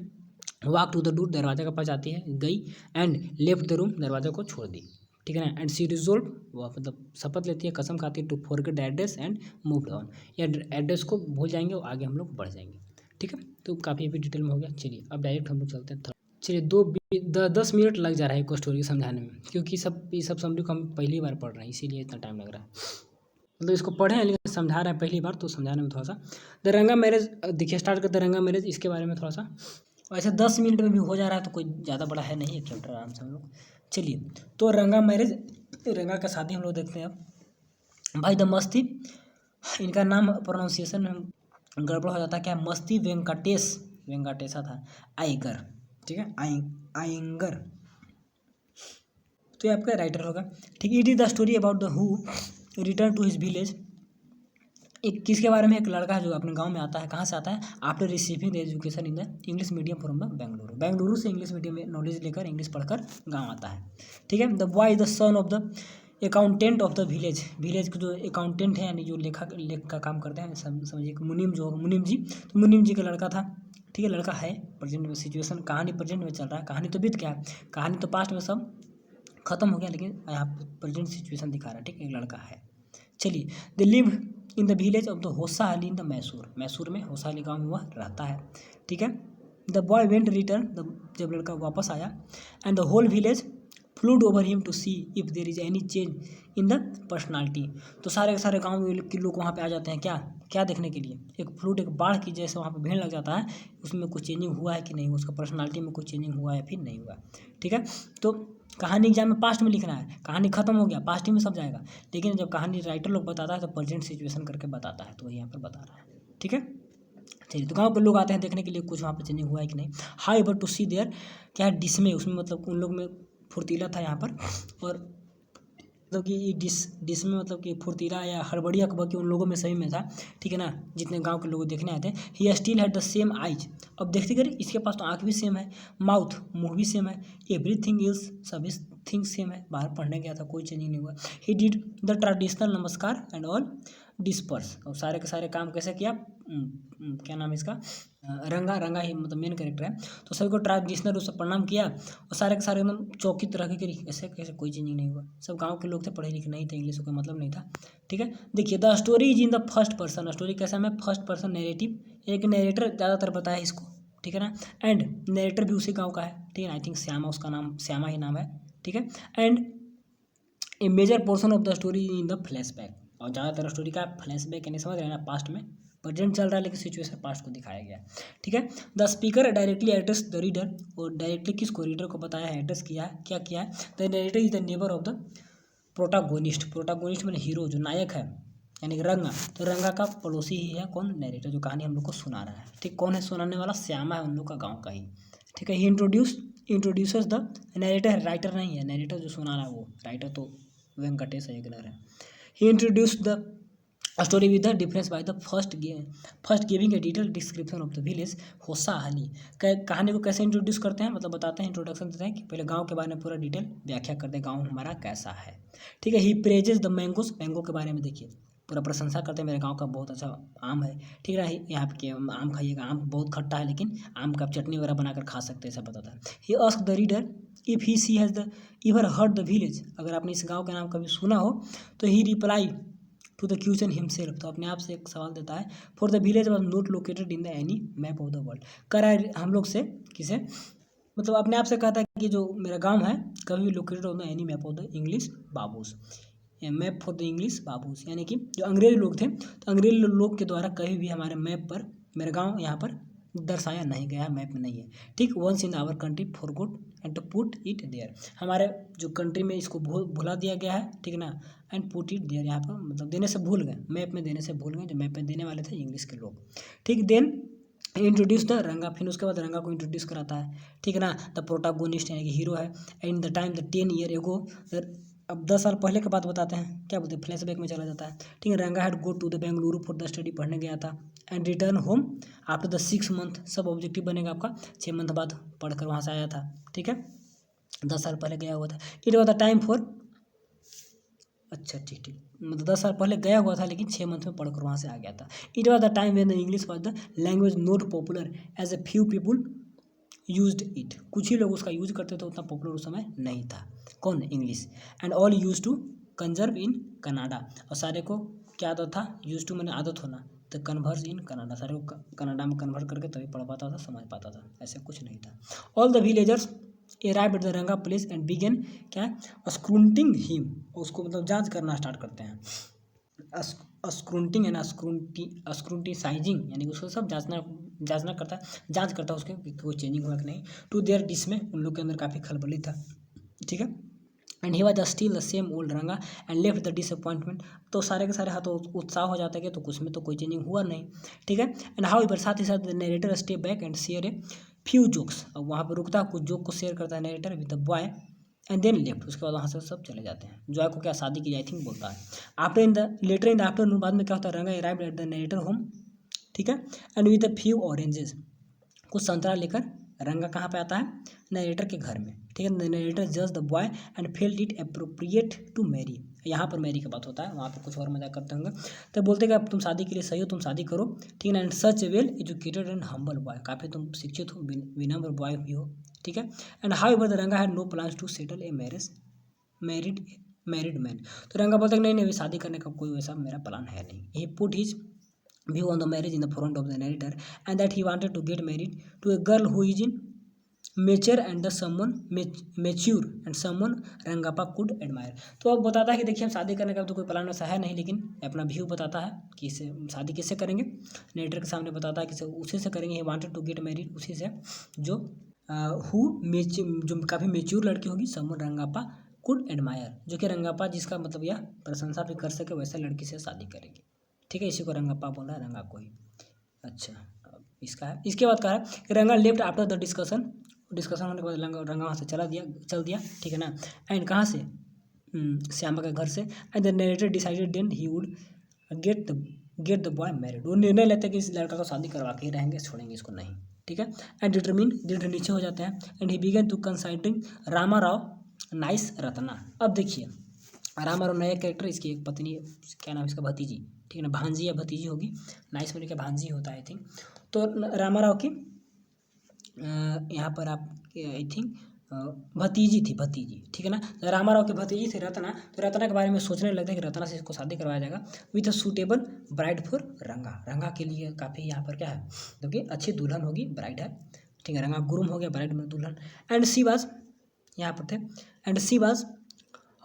वॉक टू द डोर, दरवाजा के पास जाती है, गई, एंड लेफ्ट द रूम, दरवाजा को छोड़ दी, ठीक है ना। एंड सी रिजोल्व, वह मतलब शपथ लेती है, कसम खाती है, to forget the address and move on, या एड्रेस को भूल जाएंगे और आगे हम लोग बढ़ जाएंगे, ठीक है। तो काफ़ी अभी डिटेल में हो गया। चलिए अब डायरेक्ट हम लोग चलते हैं। चलिए 10 मिनट लग जा रहा है एक स्टोरी समझाने में, क्योंकि ये सब समरी को हम पहली बार पढ़ रहे हैं, इसीलिए इतना टाइम लग रहा है। मतलब इसको पढ़े हैं लेकिन समझा रहे हैं पहली बार, तो समझाने में थोड़ा सा। द रंगा मैरिज, देखिए स्टार्ट करते रंगा मैरिज, इसके बारे में थोड़ा सा। वैसे 10 मिनट में भी हो जा रहा है, तो कोई ज़्यादा बड़ा है नहीं, एक चैप्टर आराम से हम लोग। चलिए तो रंगा मैरिज, रंगा का शादी हम लोग देखते हैं अब। भाई द मस्ती, इनका नाम प्रोनाउंसिएशन में गड़बड़ हो जाता है, क्या मस्ती वेंकटेश, वेंकटेशा था, आयगर, ठीक है, आयंगर, तो ये आपका राइटर होगा, ठीक है। It is the story about the who return to his village, एक किसके बारे में? एक लड़का है जो अपने गांव में आता है। कहाँ से आता है? After receiving the education in the English medium from the Bengaluru, Bengaluru से इंग्लिश मीडियम में नॉलेज लेकर, इंग्लिश पढ़कर गांव आता है, ठीक है। The boy the son of the accountant of the village, village के जो अकाउंटेंट हैं यानी जो लेख का काम करते हैं, समझिए मुनीम जो मुनीम जी, तो मुनीम जी का लड़का था, ठीक है, लड़का है। प्रेजेंट में सिचुएशन, कहानी प्रेजेंट में चल रहा है, कहानी तो बीत गया, कहानी तो पास्ट में सब खत्म हो गया, लेकिन यहाँ प्रेजेंट सिचुएशन दिखा रहा है, ठीक है, एक लड़का है। चलिए they live in the village of the होसा अली इन द मैसूर, मैसूर में होसा अली गाँव में वह रहता है, ठीक है। द बॉय वेंट रिटर्न, जब लड़का वापस आया, and the whole village flood over him to see if there is any change in the personality, तो सारे के सारे गाँव के लोग वहाँ पे आ जाते हैं, क्या क्या देखने के लिए? एक फ्लूड, एक बाढ़ की जैसे वहाँ पे भीड़ लग जाता है, उसमें कुछ चेंजिंग हुआ है कि नहीं, उसका पर्सनालिटी में कुछ चेंजिंग हुआ है फिर नहीं हुआ, ठीक है। तो कहानी एग्जाम में पास्ट में लिखना है, कहानी खत्म हो गया, पास्ट ही में सब जाएगा, लेकिन जब कहानी राइटर लोग बताता है तो प्रेजेंट सिचुएशन करके बताता है, तो वही यहाँ पर बता रहा है, ठीक है। चलिए तो गाँव के लोग आते हैं देखने के लिए कुछ वहाँ पर चेंजिंग हुआ है कि नहीं। However to see there, क्या है डिसमे, उसमें मतलब उन लोग में फुर्तीला था यहाँ पर, और मतलब कि डिस में मतलब कि फुर्तीला या हड़बड़ी अकबर के उन लोगों में सही में था, ठीक है ना, जितने गांव के लोग देखने आए थे। He still had the same eyes, अब देखते करें इसके पास तो आँख भी सेम है, माउथ, मुंह भी सेम है, एवरीथिंग इज, सभी थिंग सेम है, बाहर पढ़ने गया था कोई चेंजिंग नहीं हुआ। ही डिड द ट्रेडिशनल नमस्कार एंड ऑल डिस्पर्स, और सारे के सारे काम कैसे किया? क्या नाम है इसका? रंगा, रंगा ही मतलब मेन कैरेक्टर है, तो सभी को ट्रेडिशनल उससे प्रणाम किया, और सारे के सारे एकदम चौकित रह के, ऐसे कैसे कोई चेंजिंग नहीं हुआ, सब गांव के लोग थे, पढ़े लिखे नहीं थे, इंग्लिश का मतलब नहीं था, ठीक है। देखिए the story is in the first person, story कैसा है? फर्स्ट पर्सन नैरेटिव, एक नैरेटर ज़्यादातर बताया इसको, ठीक है ना, एंड नैरेटर भी उसी गाँव का है, ठीक है, आई थिंक श्यामा, उसका नाम श्यामा ही नाम है, ठीक है। And a major portion of the story in the flashback, और ज़्यादातर स्टोरी का फ्लैशबैक यानी समझ रहे हैं ना, पास्ट में, प्रेजेंट चल रहा है लेकिन सिचुएशन पास्ट को दिखाया गया, ठीक है। The speaker directly address the reader, और डायरेक्टली किसको? रीडर को बताया है, एड्रेस किया है, क्या किया है? The narrator is the neighbour of the protagonist, protagonist मैंने हीरो जो नायक है, यानी कि रंगा, तो रंगा का पड़ोसी ही है कौन? नरेटर, जो कहानी हम लोग को सुना रहा है, ठीक। कौन है सुनाने वाला? श्यामा है, उन लोग का गाँव का ही, ठीक है। ही इंट्रोड्यूसेस द नरेटर, राइटर नहीं है, नरेटर जो सुना रहा है वो, राइटर तो वेंकटेश अय्यर है। He introduced the story with the difference by the first giving a detail description of the village Hosahalli, कहानी को कैसे इंट्रोड्यूस करते हैं, मतलब बताते हैं, इंट्रोडक्शन देते हैं कि पहले गांव के बारे में पूरा डिटेल व्याख्या करते हैं, गांव हमारा कैसा है, ठीक है। ही प्रेजेस द मैंगोस, मैंगो के बारे में देखिए पूरा प्रशंसा करते हैं, मेरे गांव का बहुत अच्छा आम है, ठीक है, यहाँ पे आम खाइएगा, आम बहुत खट्टा है लेकिन आम का आप चटनी वगैरह बनाकर खा सकते हैं, ऐसा बताता है। He ask the reader if he she has the ever heard the village, अगर आपने इस गाँव का नाम कभी सुना हो, तो he reply to the question himself, तो अपने आप से एक सवाल देता है, for the village was not located in the any map of the world, कर रहा है हम लोग से, किसे? मतलब अपने आप से कहता है कि जो मेरा गांव है कभी भी located on the any map of the English बाबूस, map for the English बाबूस, यानी कि जो अंग्रेज लोग थे, तो अंग्रेज लोग के द्वारा कहीं भी हमारे मैप पर मेरा गांव यहाँ पर दर्शाया नहीं गया, मैप में नहीं है, ठीक। Once in our country for good and to put it there, हमारे जो कंट्री में इसको भुला दिया गया है, ठीक ना, एंड पुट इट देयर, यहाँ पर मतलब देने से भूल गए, मैप में देने से भूल गए, जो मैप में देने वाले थे इंग्लिश के लोग, ठीक। देन इंट्रोड्यूस द रंगा, फिर उसके बाद रंगा को इंट्रोड्यूस कराता है, ठीक है ना। द प्रोटागोनिस्ट यानी कि हीरो है। And the time the 10 year ago, अब 10 साल पहले की बात बताते हैं, क्या बोलते हैं, फ्लैशबैक में चला जाता है, ठीक है। Ranga had go to the Bengaluru for the study, पढ़ने गया था। And return home after the 6 month, सब ऑब्जेक्टिव बनेगा आपका, 6 मंथ बाद पढ़कर वहाँ से आया था, ठीक है। 10 साल पहले गया हुआ था। It was the time for, अच्छा ठीक ठीक, मतलब 10 साल पहले गया हुआ था लेकिन 6 मंथ में पढ़कर वहाँ से आ गया था। It was the time when the English was the language not popular as a few people used it, कुछ ही लोग उसका यूज करते थे, उतना पॉपुलर उस समय नहीं था। कौन? English. And all use to conserve in Canada, और सारे को क्या आदत था? यूज टू मैंने आदत होना, तो कन्वर्स इन कनाडा, सारे को कनाडा में कन्वर्ट करके तभी पढ़ पाता था, समझ पाता था, ऐसा कुछ नहीं था। All the villagers arrived at the रंगा प्लेस एंड बिगन क्या है, स्क्रूटिंग हिम, उसको मतलब जांच करना स्टार्ट करते हैं। स्क्रूटिंग है ना, स्क्रूटिसाइजिंग यानी कि उसको सब जांचना करता है, जांच करता है उसके कि कोई चेंजिंग हुआ कि नहीं। टू देयर डिसमे, उन लोग के अंदर काफ़ी खलबली था, ठीक है। And he was still the same old रंगा एंड लेफ्ट द डिसअपॉइंटमेंट, तो सारे के सारे हाथ उत्साह हो जाता है कि तो कुछ में तो कोई चेंजिंग हुआ नहीं, ठीक है। एंड हाउ एवर, साथ ही साथ narrator step back and share a few jokes, अब वहाँ पर रुकता है, कुछ जोक को शेयर करता है narrator with the boy and then left, उसके बाद वहाँ से सब चले जाते हैं। जॉय को क्या शादी की, आई थिंक बोलता है। After in the later in the afternoon, बाद में क्या होता है, Ranga arrived at the narrator home, ठीक है। And with a few oranges, कुछ संतरा लेकर रंगा कहाँ पे आता है, नरेटर के घर में, ठीक है। नरेटर जज the boy and felt it appropriate to marry, यहाँ पर मैरी का बात होता है, वहाँ पर कुछ और मजाक करते होंगे, तो बोलते कि अब तुम शादी के लिए सही हो, तुम शादी करो, ठीक है। And such A well educated and humble boy, काफ़ी तुम शिक्षित हो, विनम्र बॉय भी हो, ठीक है। And however the Ranga had no plans to settle a married man, तो रंगा बोलता है नहीं नहीं, शादी करने का कोई वैसा मेरा प्लान है नहीं। He put his view on the marriage in the front of the narrator and that he wanted to get married to a girl who is in mature and the someone mature and someone Rangappa could admire, तो अब बताता है कि देखिए हम शादी करने का तो कोई प्लान वैसा है नहीं, लेकिन अपना व्यू बताता है कि इसे शादी किससे करेंगे, नेटर के सामने बताता है कि उसी से करेंगे। He wanted to get married, उसी से जो जो काफ़ी मेच्योर लड़की होगी, समवन रंगापा कुड एडमायर, जो कि रंगापा जिसका मतलब यह प्रशंसा भी कर सके, वैसे लड़की से शादी करेगी, ठीक है। इसी को रंगापा बोल रहा है, रंगा को ही। अच्छा, इसका है, इसके बाद कहा है कि रंगा लेफ्ट आफ्टर द डिस्कशन होने के बाद रंगा वहाँ से चल दिया, ठीक है ना। एंड कहाँ से, श्यामा के घर से। And the narrator decided then he would get the boy married, वो निर्णय लेते हैं कि इस लड़का को शादी करवा के ही रहेंगे, छोड़ेंगे इसको नहीं, ठीक है। एंड डिटरमिन दृढ़ नीचे हो जाते हैं। And he began to consulting Rama Rao nice Ratna, अब देखिए रामा राव नया कैरेक्टर, इसकी एक पत्नी, क्या नाम है इसका, भतीजी, ठीक है ना, भांजी या भतीजी होगी, नाइस में क्या भांजी होता है आई थिंक। तो रामाराव की यहाँ पर आप आई थिंक भतीजी थी, भतीजी, ठीक है ना। रामाराव की भतीजी थी रत्ना, तो रत्ना के बारे में सोचने लगते हैं कि रत्ना से इसको शादी करवाया जाएगा with a suitable bride for रंगा, रंगा के लिए काफ़ी यहाँ पर क्या है, क्योंकि अच्छी दुल्हन होगी, ब्राइड है, ठीक है। रंगा गुरुम हो गया, ब्राइड में दुल्हन। एंड सी वाज, यहाँ पर थे, and she was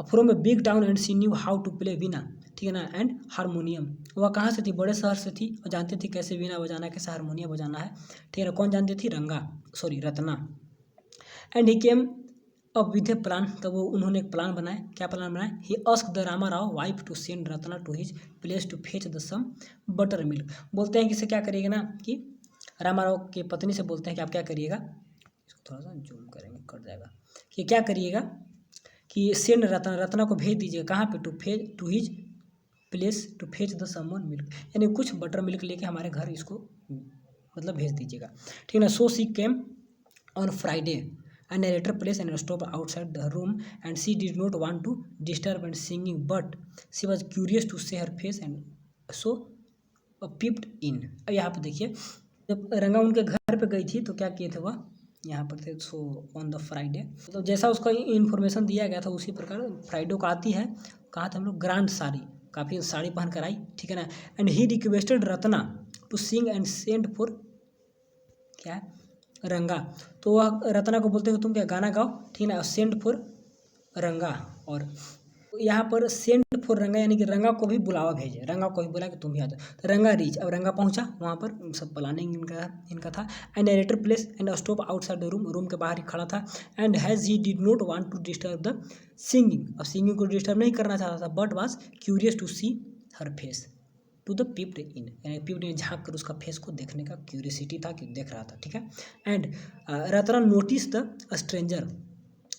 from a big town and she knew how to play veena, ठीक है ना, एंड हारमोनियम, वह कहाँ से थी, बड़े शहर से थी, और जानती थी कैसे वीणा बजाना है, कैसे हारमोनियम बजाना है, ठीक है ना। कौन जानती थी, रत्ना। एंड ही केम अब विद ए प्लान, तब वो उन्होंने एक प्लान बनाया, क्या प्लान बनाया, he asked the Rama Rao wife to send Ratna to his place to fetch the some buttermilk, बोलते हैं कि इसे क्या करिएगा ना, कि रामा राव की पत्नी से बोलते हैं कि आप क्या करिएगा, इसको थोड़ा सा जूम करेंगे, कट जाएगा, कि क्या करिएगा कि सेंड रत्ना को भेज दीजिएगा, कहाँ पे, to his place to fetch the someone milk, यानी कुछ बटर मिल्क लेके हमारे घर इसको मतलब भेज दीजिएगा, ठीक है ना। So she came on Friday and narrator place and stop outside the room and she did not want to disturb and singing but she was curious to see her face and so पिप्ड इन। अब यहाँ पर देखिए, जब रंगा उनके घर पे गई थी तो क्या किए थे वह, यहाँ पर थे, सो ऑन द फ्राइडे, तो जैसा उसका इन्फॉर्मेशन दिया गया था उसी प्रकार फ्राइडे को आती है, कहा था हम लोग, ग्रांड साड़ी, काफ़ी साड़ी पहन कर आई, ठीक है ना। And he requested Ratna to sing and send for क्या है, रंगा, तो वह रत्ना को बोलते हैं तुम क्या गाना गाओ, ठीक है ना, सेंड फॉर रंगा, और यहाँ पर सेंड फॉर रंगा यानी कि रंगा को भी बुलावा भेजे, रंगा को भी बोला कि तुम भी आ जाओ, तो रंगा रीच, अब रंगा पहुँचा वहाँ पर, सब प्लानिंग इनका था। And narrator place and stop outside the room, room के बाहर ही खड़ा था। And has he did not want to disturb the singing, अब सिंगिंग को डिस्टर्ब नहीं करना चाहता था, but was curious to see her face, to the peeped in, यानी पीप्ड इन झाँक कर उसका फेस को देखने का क्यूरियोसिटी था कि देख रहा था, ठीक है। And Ratna notice the stranger,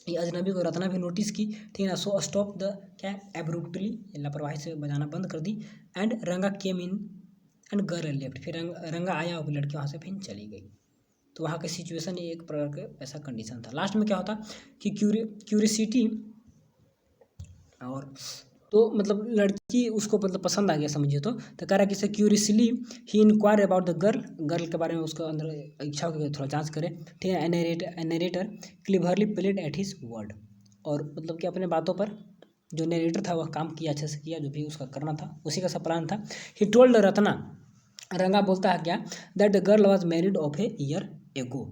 ये अजनबी को रत्ना भी नोटिस की, ठीक है ना। सो स्टॉप द क्या एब्रुप्टली, लापरवाही से बजाना बंद कर दी। एंड रंगा केम इन एंड गर्ल लेफ्ट, फिर रंगा आया और लड़की वहाँ से फिर चली गई। तो वहाँ का सिचुएशन एक प्रकार का ऐसा कंडीशन था। लास्ट में क्या होता कि क्यूरियोसिटी, और तो मतलब लड़की उसको मतलब पसंद आ गया समझिए। तो कह रहा है कि से curiously he inquire about the girl के बारे में उसका अंदर इच्छा हो थोड़ा जांच करे, ठीक है। Narrator cleverly played at his word, और मतलब कि अपने बातों पर जो नरेटर था वह काम किया, अच्छे से किया, जो भी उसका करना था उसी का सब प्लान था। ही टोल्ड रत्ना, रंगा बोलता है क्या, that the girl was married of a year ago,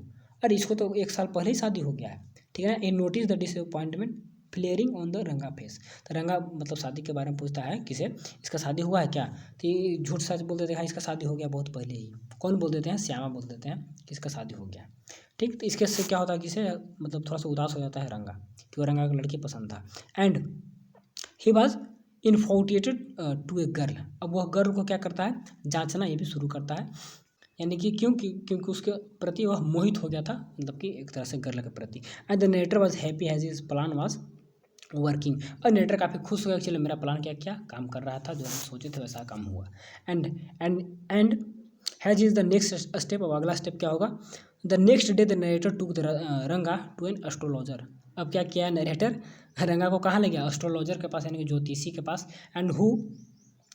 अरे इसको तो 1 साल पहले ही शादी हो गया है, ठीक है ना। इन notice the disappointment flaring on the रंगा फेस, तो रंगा मतलब शादी के बारे में पूछता है किसे, इसका शादी हुआ है क्या, तो ये झूठ सच बोल देते हैं, हाँ इसका शादी हो गया बहुत पहले ही। कौन बोल देते हैं, श्यामा बोल देते हैं कि इसका शादी हो गया, ठीक। तो इसके से क्या होता है कि इसे मतलब थोड़ा सा उदास हो जाता है रंगा, क्योंकि रंगा को लड़की पसंद था। And he was infatuated to a girl, अब वह गर्ल को क्या करता है, जांचना ये भी शुरू करता है, यानी कि क्योंकि उसके प्रति वह मोहित हो गया था, मतलब कि एक तरह से गर्ल के प्रति। And the narrator was happy has his plan was working, और नेटर काफ़ी खुश हो गया, चलो मेरा प्लान क्या क्या काम कर रहा था, जो हम सोचे थे वैसा काम हुआ। And and has is the next step, अब अगला स्टेप क्या होगा, the next day the narrator took the रंगा टू एन एस्ट्रोलॉजर, अब क्या किया नरेटर, रंगा को कहाँ ले गया, एस्ट्रोलॉजर के पास, यानी कि ज्योतिषी के पास। And who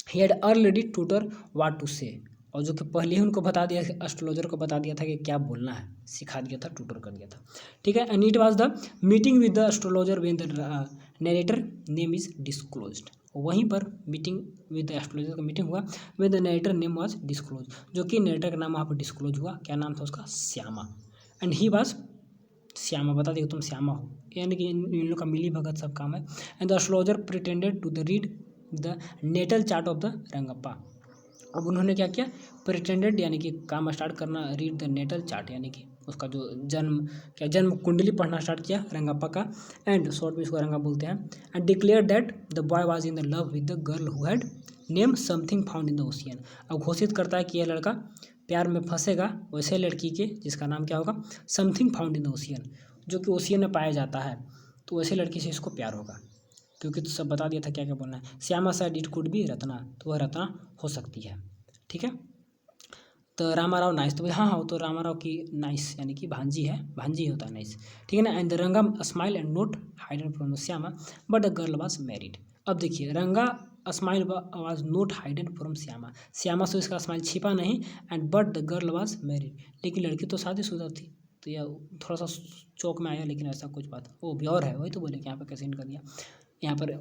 he had already tutor what to say, और जो कि पहले ही उनको बता दिया, एस्ट्रोलॉजर को बता दिया था कि क्या बोलना है, सिखा दिया था, ट्यूटर कर दिया था, ठीक है। And it was the meeting with the astrologer when the narrator name is disclosed, वहीं पर मीटिंग विद द एस्ट्रोलॉजर का मीटिंग हुआ, with the narrator name was disclose, जो कि नरेटर का नाम वहाँ पर डिस्क्लोज हुआ, क्या नाम था उसका, Shyama. And he was Shyama, बता दिया तुम श्यामा हो, यानी कि इन लोग का मिली भगत सब काम है। And the astrologer pretended to the read the natal chart of the Rangappa, अब उन्होंने क्या किया, प्रिटेंडेड यानी कि काम स्टार्ट करना, रीड द नेटल चार्ट यानी कि उसका जो जन्म कुंडली पढ़ना स्टार्ट किया रंगप्पा का। एंड शॉर्ट में इसको रंगा बोलते हैं। And declare that the boy was in the love with the girl who had name something found in the ocean, अब घोषित करता है कि यह लड़का प्यार में फंसेगा वैसे लड़की के जिसका नाम क्या होगा, something found in the ocean, जो कि ओशियन में पाया जाता है, तो वैसे लड़की से इसको प्यार होगा, क्योंकि तो सब बता दिया था क्या क्या बोलना है। Shyama sad it could B Ratna, तो वह रत्ना हो सकती है, ठीक है। तो रामाराव नाइस, तो हाँ हाँ, तो रामाराव की नाइस यानी कि भांजी है, भांजी होता है नाइस, ठीक है ना। एंड द रंगा smile and note hidden from the Shyama but the girl was married, अब देखिए रंगा smile was note hidden from Shyama, Shyama से इसका स्माइल छिपा नहीं, and but the girl was married, लेकिन लड़की तो शादीशुदा थी, तो यह थोड़ा सा चौक में आया, लेकिन ऐसा कुछ बात वो भी और है, वही तो बोले कि यहाँ पर कैसे इनका दिया, यहाँ पर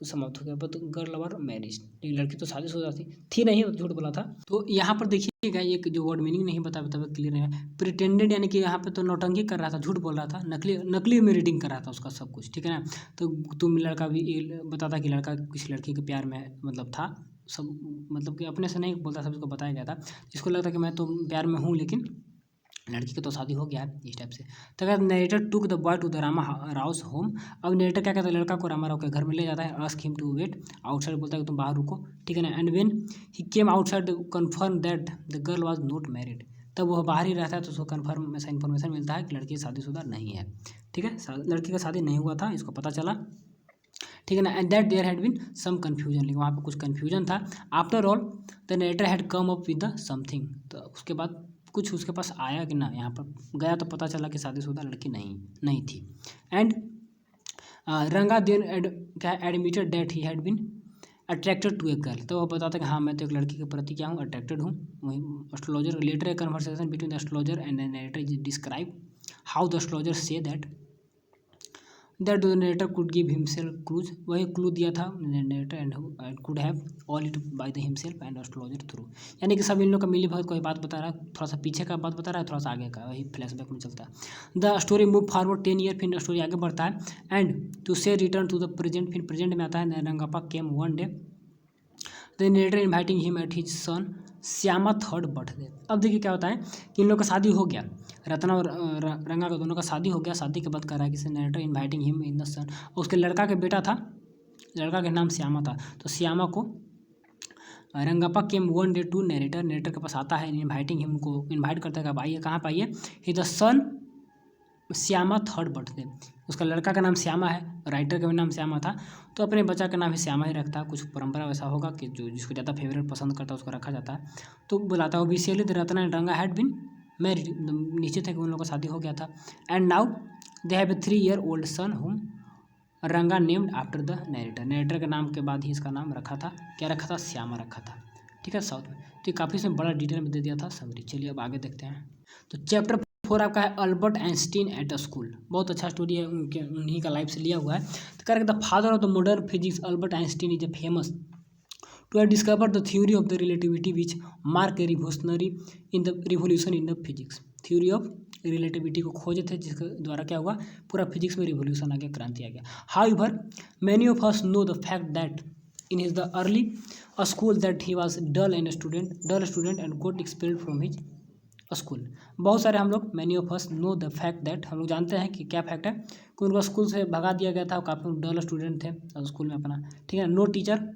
समाप्त हो गया। बट गर्ल और मैरिज, लड़की तो शादीशुदा थी नहीं, झूठ बोला था। तो यहाँ पर देखिएगा एक जो वर्ड मीनिंग नहीं बता क्लियर है, प्रिटेंडेड यानी कि यहाँ पे तो नौटंकी कर रहा था, झूठ बोल रहा था, नकली में रीडिंग कर रहा था उसका सब कुछ, ठीक है ना। तो तुम लड़का भी बताता कि लड़का किसी लड़की के प्यार में मतलब था, सब मतलब कि अपने से नहीं बोलता, सब उसको बताया गया था, जिसको लगता कि मैं तो प्यार में हूँ, लेकिन लड़की की तो शादी हो गया है, इस टाइप से। तो कहते narrator took the boy to the Rama Rao's home, अब नरेटर क्या कहता है, लड़का को रामा राव के घर में ले जाता है, ask him to wait outside, बोलता है कि तुम बाहर रुको, ठीक है ना। And when he came outside confirm that the girl was not married, तब वह बाहर ही रहता है, तो उसको कन्फर्म ऐसा इन्फॉर्मेशन मिलता है कि लड़की शादीशुदा नहीं है, ठीक है, लड़की का शादी नहीं हुआ था, इसको पता चला, ठीक है ना। And that there had been some confusion, लेकिन वहाँ पर कुछ कन्फ्यूजन था। After all the narrator had come up with the something, तो उसके बाद कुछ उसके पास आया कि ना, यहाँ पर गया तो पता चला कि शादीशुदा लड़की नहीं थी। एंड रंगा देन क्या admitted that he had been attracted to a girl, तो वह बताता है कि हाँ मैं तो एक लड़की के प्रति क्या हूँ, अट्रैक्टेड हूँ। वहीं astrologer later a conversation between the astrologer and the narrator is describe how the astrologer say that the narrator could give himself clues, वही क्लू दिया था narrator and could have all it by the himself and astrologer through, यानी कि सब इन लोग का मिली भगत कोई बात बता रहा है, थोड़ा सा पीछे का बात बता रहा है, थोड़ा सा आगे का, वही फ्लैशबैक में चलता है। The story move forward 10 year, फिर स्टोरी आगे बढ़ता है। एंड टू से रिटर्न टू द प्रेजेंट, फिर प्रेजेंट में आता है। Rangappa came one day the narrator inviting him at his son Shyama third birthday, अब देखिए क्या होता है कि इन लोग का शादी हो गया, रत्ना और रंगा का दोनों का शादी हो गया, शादी के बाद कर रहा है कि narrator inviting him in the son, उसके लड़का के बेटा था, लड़का का नाम श्यामा था, तो श्यामा को Rangappa came one day to narrator, narrator के पास आता है, इन्वाइटिंग हिम, उनको इन्वाइट करता है कि आप आइए, कहाँ पर आइए, he the son Shyama third birthday, उसका लड़का का नाम श्यामा है, राइटर का भी नाम श्यामा था, तो अपने बच्चा का नाम भी श्यामा ही रखता है। कुछ परंपरा वैसा होगा कि जो जिसको ज़्यादा फेवरेट पसंद करता है उसको रखा जाता है। तो बुलाता है ऑफिशियली द रत्ना एंड रंगा हैड बिन मैरिड, निश्चित है कि उन लोगों का शादी हो गया था। And now they have a 3 year old सन हुम रंगा named after the narrator, narrator के नाम के बाद ही इसका नाम रखा था, क्या रखा था, श्यामा रखा था। ठीक है, साउथ में तो ये काफ़ी इसमें बड़ा डिटेल में दे दिया था समरी। चलिए अब आगे देखते हैं। तो चैप्टर 4 आपका है Albert Einstein at a school, बहुत अच्छा स्टोरी है, उनके उन्हीं का लाइफ से लिया हुआ है। तो कह रहे the father of the modern physics Albert Einstein is a famous to have discovered the theory of the relativity which mark a revolutionary in the revolution in the physics, theory of relativity को खोजे थे जिसके द्वारा क्या हुआ, पूरा physics में revolution आ गया, क्रांति आ गया। However many of us know the fact that in his the early school that he was dull student and got expelled from his school. बहुत सारे हम लोग many of us know the fact that, हम लोग जानते हैं कि क्या फैक्ट है कि उनको स्कूल से भगा दिया गया था, काफ़ी डल स्टूडेंट थे स्कूल में अपना। ठीक है, नो टीचर,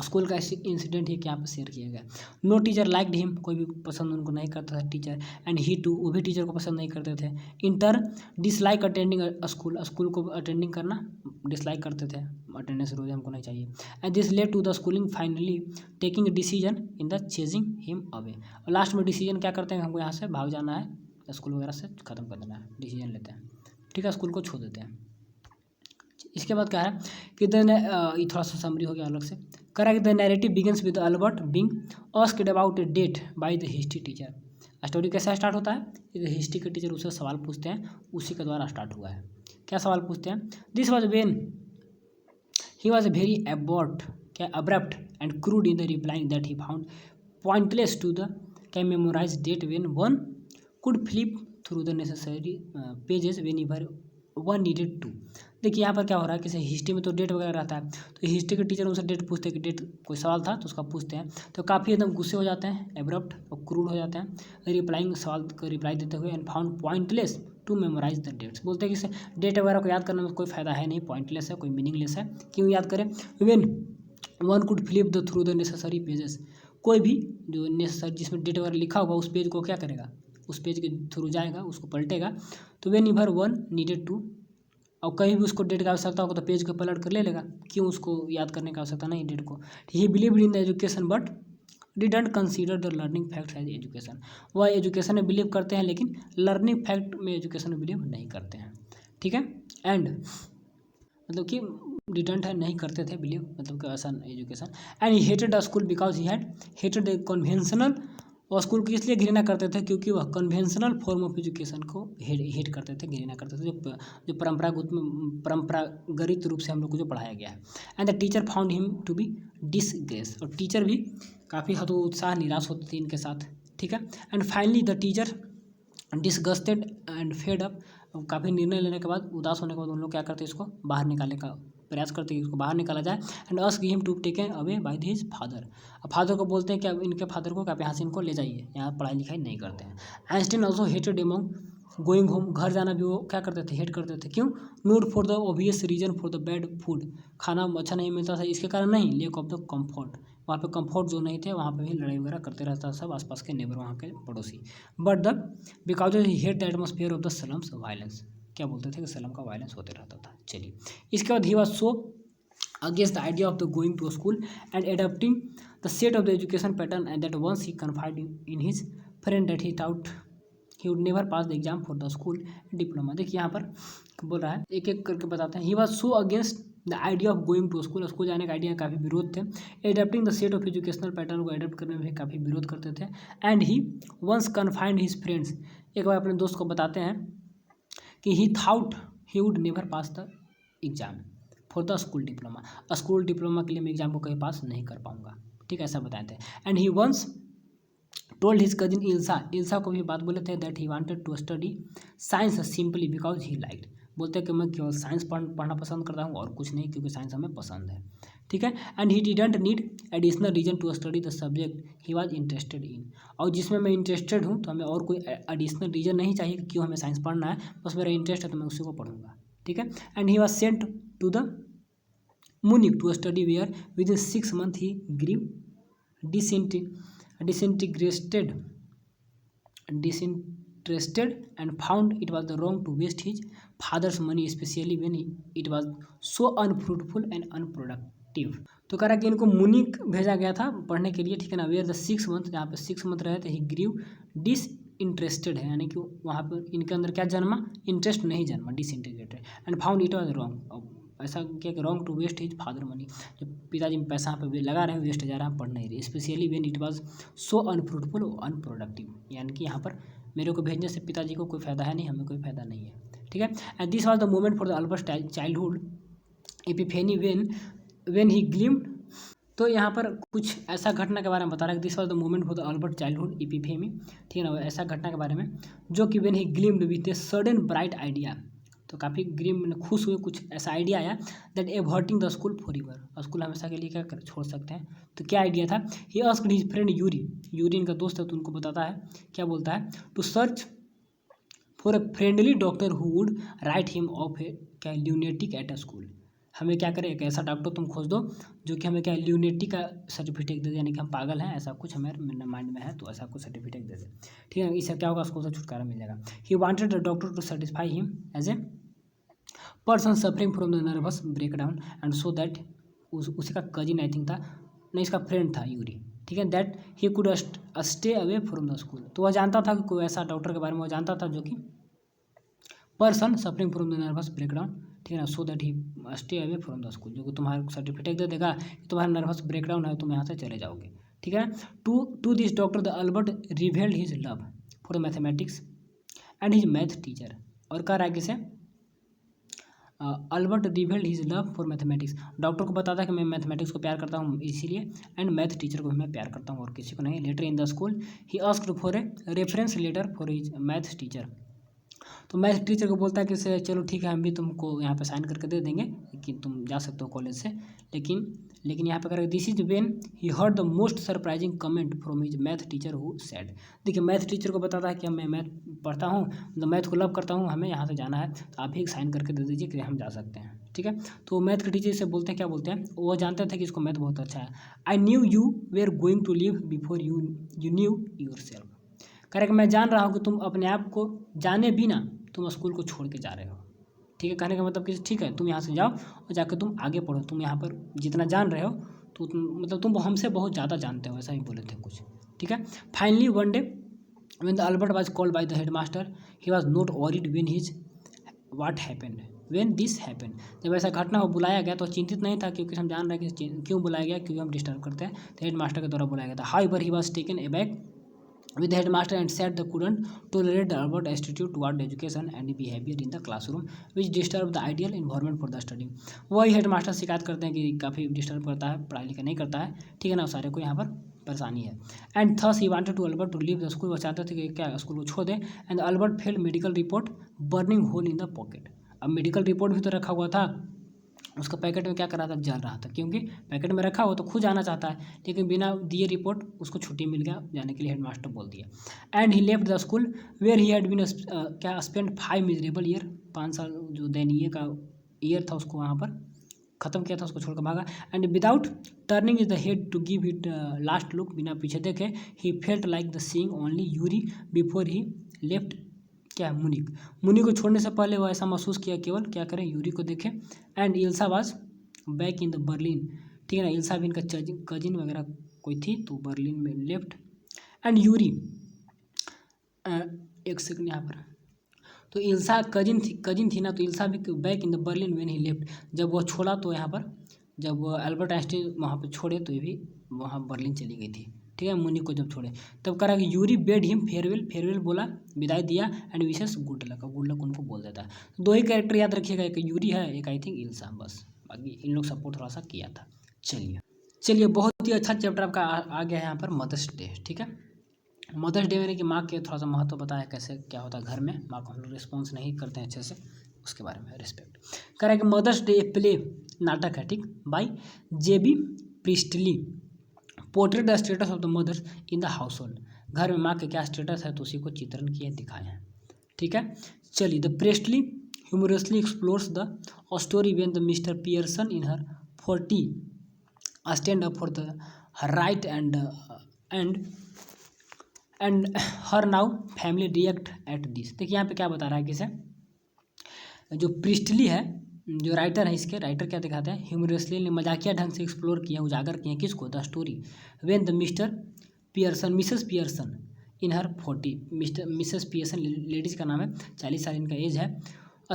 स्कूल का इंसिडेंट ही क्या पे शेयर किया गया। नो टीचर लाइक्ड हिम, कोई भी पसंद उनको नहीं करता था टीचर। एंड ही टू, वो भी टीचर को पसंद नहीं करते थे। Enter dislike attending school, school को अटेंडिंग करना डिसलाइक करते थे, अटेंडेंस रोज हमको नहीं चाहिए। And this led to the schooling finally taking decision in the chasing him away, last में डिसीजन क्या करते हैं, हमको यहाँ से भाग जाना है, स्कूल वगैरह से ख़त्म कर देना है, डिसीजन लेते हैं। ठीक है, स्कूल को छोड़ देते हैं। इसके बाद क्या है कि ये थोड़ा सा समरी हो गया अलग से। Correct the narrative begins with Albert being asked about a date by the history teacher. Story कैसे स्टार्ट होता है, हिस्ट्री के टीचर उससे सवाल पूछते हैं, उसी के द्वारा स्टार्ट हुआ है। क्या सवाल पूछते हैं, this was when he was very abort, क्या abrupt and crude in the replying that he found pointless to the can memorize date when one could flip through the necessary pages whenever one needed to. देखिए यहाँ पर क्या हो रहा है, किसी history में तो डेट वगैरह रहता है, तो हिस्ट्री के टीचर उनसे डेट पूछते हैं कि डेट कोई सवाल था तो उसका पूछते हैं, तो काफ़ी एकदम गुस्से हो जाते हैं, एब्रप्ट और क्रूड हो जाते हैं, रिप्लाइंग सवाल को रिप्लाई देते हुए, and found pointless to memorise the dates. बोलते हैं कि डेट वगैरह को याद करने में कोई फ़ायदा है नहीं, पॉइंटलेस है, कोई मीनिंगलेस है, क्यों याद करें। When one could flip the through the necessary pages, कोई भी जो नेसेसरी जिसमें डेट वगैरह लिखा होगा उस पेज को क्या करेगा, उस पेज के थ्रू जाएगा, उसको पलटेगा। तो whenever one needed to, और कहीं भी उसको डेट की आवश्यकता होगा तो पेज को पलट कर ले लेगा, क्यों उसको याद करने की आवश्यकता नहीं डेट को। He believe in the education but didn't consider the learning fact as education, वह एजुकेशन में बिलीव करते हैं लेकिन लर्निंग फैक्ट में एजुकेशन में बिलीव नहीं करते हैं। ठीक है, एंड मतलब कि डिडंट है, नहीं करते थे बिलीव, मतलब कि ऐसा education. And he hated the school because he had hated the conventional, और स्कूल को इसलिए घृणा करते थे क्योंकि वह कन्वेंशनल फॉर्म ऑफ एजुकेशन को हेट करते थे, घृणा करते थे, जो परंपरागत रूप से हम लोग को जो पढ़ाया गया है। And the teacher found him to be disgrace, और टीचर भी काफ़ी हतोत्साह निराश होती थी इनके साथ। ठीक है, and finally the teacher disgusted and fed up, काफ़ी निर्णय लेने के बाद, उदास होने के बाद उन लोग क्या करते हैं, इसको बाहर निकालने का प्रयास करते हैं, इसको बाहर निकाला जाए। And ask him to taken away by his father, अब फादर को बोलते हैं कि अब इनके फादर को आप यहाँ से इनको ले जाइए, यहाँ पढ़ाई लिखाई नहीं करते हैं। Einstein also hated among going home, घर जाना भी वो क्या करते थे, हेट करते थे, क्यों, not for the obvious reason for the bad food, खाना अच्छा नहीं मिलता था इसके कारण नहीं, लेक ऑफ द कम्फर्ट, वहाँ पे कंफर्ट जो नहीं थे वहाँ पे भी लड़ाई वगैरह करते रहता सब आसपास के नेबर, वहाँ के पड़ोसी। But the because he hate the atmosphere of the slums violence, क्या बोलते थे कि स्लम का वायलेंस होते रहता था। चलिए, इसके बाद ही was so against the idea of the going to a school and adopting the set of the education pattern, and that once he confided in his friend that he thought he would never pass the exam for the school diploma। देखिए यहाँ पर बोल रहा है, एक एक करके बताते हैं। he was so against the idea of going to school, school जाने का आइडिया काफ़ी विरोध थे। adapting the set of educational pattern को अडेप्ट करने में भी काफ़ी विरोध करते थे। and he once confined his friends, एक बार अपने दोस्त को बताते हैं कि he thought he would never pass the exam for the school diploma, school diploma के लिए मैं एग्जाम को कहीं पास नहीं कर पाऊंगा। ठीक है, ऐसा बताए थे। And he once told his cousin Ilsa को भी बात बोले थे that he wanted to study science simply because he liked, बोलते हैं कि मैं केवल साइंस पढ़ना पसंद करता हूँ और कुछ नहीं, क्योंकि साइंस हमें पसंद है। ठीक है, and he didn't need additional reason to study the subject he was interested in, और जिसमें मैं इंटरेस्टेड हूँ तो हमें और कोई एडिशनल रीजन नहीं चाहिए कि क्यों हमें साइंस पढ़ना है, बस मेरा इंटरेस्ट है तो मैं उसी को पढ़ूंगा। ठीक है, and he was sent to the Munich to study where within 6 months he grew disinterested and found it was the wrong to waste his father's money, especially when it was so unfruitful and unproductive। तो कह रहा कि इनको मुनिक भेजा गया था पढ़ने के लिए, ठीक है ना। वेयर द 6 मंथ, जहाँ पे 6 मंथ रहे थे, ही ग्रीव डिसइंटरेस्टेड है, यानी कि वहाँ पर इनके अंदर क्या जन्मा, इंटरेस्ट नहीं जन्मा, disinterested, and found it was wrong, ऐसा क्या कि wrong to waste his father money, जब पिताजी में पैसा यहाँ पे लगा रहे हैं, वेस्ट जा रहा है, पढ़ नहीं रही, specially when it was so unfruitful unproductive, यानी कि यहाँ पर मेरे को भेजने से पिताजी को कोई फायदा है नहीं, हमें कोई फायदा नहीं है, ठीक है। And this was the moment for the Albert childhood epiphany when he gleamed. तो यहाँ पर कुछ ऐसा घटना के बारे में बता रहा है, this was the moment for the Albert childhood epiphany, ठीक है ना, ऐसा घटना के बारे में जो कि when he gleamed with a sudden bright idea, तो काफ़ी ग्रीम खुश हुए, कुछ ऐसा आइडिया आया that averting the school forever, school हमेशा के लिए क्या कर छोड़ सकते हैं। तो क्या आइडिया था, he asked his friend Yuri इनका दोस्त है तो उनको बताता है, क्या बोलता है, to search for a friendly doctor who would write him off a क्या ल्यूनेटिक एट अ स्कूल, हमें क्या करें, एक ऐसा डॉक्टर तुम खोज दो जो कि हमें क्या ल्यूनेटिक का सर्टिफिकेट दे दे, यानी कि हम पागल हैं, ऐसा कुछ हमारे माइंड में है, तो ऐसा कुछ सर्टिफिकेट दे दे, ठीक है। इससे क्या होगा, स्कूल से छुटकारा मिल जाएगा। He wanted the doctor to satisfy him as a person suffering from the nervous breakdown and so that, उसी का कजिन आई थिंक था, नहीं इसका फ्रेंड था यूरी, ठीक है, that he could stay away from the school, तो वह जानता था कि कोई ऐसा डॉक्टर के बारे में वह जानता था जो कि person suffering from the nervous breakdown, ठीक है ना, so that he stay away from the school, जो कि तुम्हारा सर्टिफिकेट दे देगा कि तुम्हारा नर्वस ब्रेकडाउन है, तुम यहाँ से चले जाओगे, ठीक है। To this doctor the Albert revealed his love for mathematics and his math teacher, और कह रहा है किसे, Albert revealed his love for mathematics, doctor को बताता है कि मैं मैथमेटिक्स को प्यार करता हूँ इसीलिए, एंड मैथ टीचर को भी मैं प्यार करता हूँ और किसी को नहीं। Letter in the school he asked for a reference letter for his math teacher, तो मैथ टीचर को बोलता है कि से चलो ठीक है, हम भी तुमको यहाँ पे साइन करके दे देंगे कि तुम जा सकते हो कॉलेज से, लेकिन यहाँ पे करेगा, this is when he heard the most surprising comment from his math teacher who said, देखिए मैथ टीचर को बताता है कि मैं मैथ पढ़ता हूँ, मतलब मैथ को लव करता हूँ, हमें यहाँ से जाना है, तो आप ही साइन करके दे दीजिए कि हम जा सकते हैं, ठीक है। तो मैथ के टीचर से बोलते हैं, क्या बोलते हैं, वो जानते थे कि इसको मैथ बहुत अच्छा है, I knew you were going to live before you knew yourself, correct, मैं जान रहा हूँ कि तुम अपने आप को जाने बिना तुम स्कूल को छोड़ के जा रहे हो, ठीक है। कहने का मतलब कि ठीक है, तुम यहाँ से जाओ और जाकर तुम आगे पढ़ो, तुम यहाँ पर जितना जान रहे हो तो मतलब तुम हमसे बहुत ज़्यादा जानते हो, ऐसा ही बोले थे कुछ, ठीक है। Finally one day when the Albert was called by the headmaster he was not worried when his what happened when this happened, जब ऐसा घटना हो बुलाया गया तो चिंतित नहीं था, क्योंकि हम जान रहे हैं कि क्यों बुलाया गया, क्योंकि हम डिस्टर्ब करते हैं, तो हेडमास्टर के द्वारा बुलाया गया था। However he was taken aback with the headmaster and said they couldn't tolerate the Albert attitude toward education and behavior in the classroom which disturbed the ideal environment for the studying, वही headmaster शिकायत करते हैं कि काफ़ी disturb करता है, पढ़ाई लिखाई नहीं करता है, ठीक है ना, सारे को यहाँ पर परेशानी है। And thus he wanted to Albert to leave the school, वो चाहते थे कि क्या स्कूल को छोड़ दे, and Albert failed medical report burning hole in the pocket, अब मेडिकल रिपोर्ट भी तो रखा हुआ था, उसका पैकेट में क्या कर रहा था, जल रहा था, क्योंकि पैकेट में रखा हो तो खुद जाना चाहता है, लेकिन बिना दिए रिपोर्ट उसको छुट्टी मिल गया जाने के लिए, हेडमास्टर बोल दिया। And he left the school where he had been क्या स्पेंड 5 मिजरेबल ईयर, 5 साल जो दयनीय का ईयर था उसको वहाँ पर ख़त्म किया था, उसको छोड़कर भागा। And without turning is the head to give it last look, बिना पीछे देखे, he felt like the seeing only यूरी बिफोर ही लेफ्ट क्या मुनि को छोड़ने से पहले वो ऐसा महसूस किया, केवल क्या करें, यूरी को देखें। And Ilsa was back in the Berlin, ठीक है ना, इल्सा भी इनका कजिन वगैरह कोई थी, तो बर्लिन में लेफ्ट। एंड यूरी एक सेकंड यहाँ पर, तो इल्सा कजिन थी ना, तो इल्सा भी back in the Berlin when he left, जब वो छोड़ा तो यहाँ पर जब अल्बर्ट आइंस्टीन वहाँ पर छोड़े तो ये भी वहाँ बर्लिन चली गई थी, ठीक है, मुनि को जब छोड़े तब कह रहा कि यूरी बेड हिम फेयरवेल बोला, विदाई दिया, एंड विशेष गुड लक उनको बोल देता है। दो ही कैरेक्टर याद रखिएगा, एक यूरी है, एक आई थिंक इल्सा, बस बाकी इन लोग सपोर्ट थोड़ा सा किया था। चलिए बहुत ही अच्छा चैप्टर आपका आ गया है यहाँ पर, मदर्स डे, ठीक है। मदर्स डे यानी कि माँ के थोड़ा सा महत्व बताया, कैसे क्या होता है घर में, माँ को हम लोग रिस्पॉन्स नहीं करते हैं अच्छे से, उसके बारे में रिस्पेक्ट कह रहा है कि मदर्स डे प्ले नाटक है, ठीक, by J B Priestley, portrait the status of the mothers in the household, घर में माँ के क्या स्टेटस है तो उसी को चित्रण किए दिखाए हैं, ठीक है। चलिए, the Priestley humorously explores the story when the Mr Pearson in her 40 stand up for the her right and and her now family react at this. देखिए यहाँ पे क्या बता रहा है किसे, जो प्रिस्टली है, जो राइटर है, इसके राइटर क्या दिखाते हैं, ह्यूमरसली ने मजाकिया ढंग से एक्सप्लोर किया, उजागर किया किसको, the story when the Mrs Pearson in her 40, Mrs Pearson ladies का नाम है, 40 साल इनका एज है,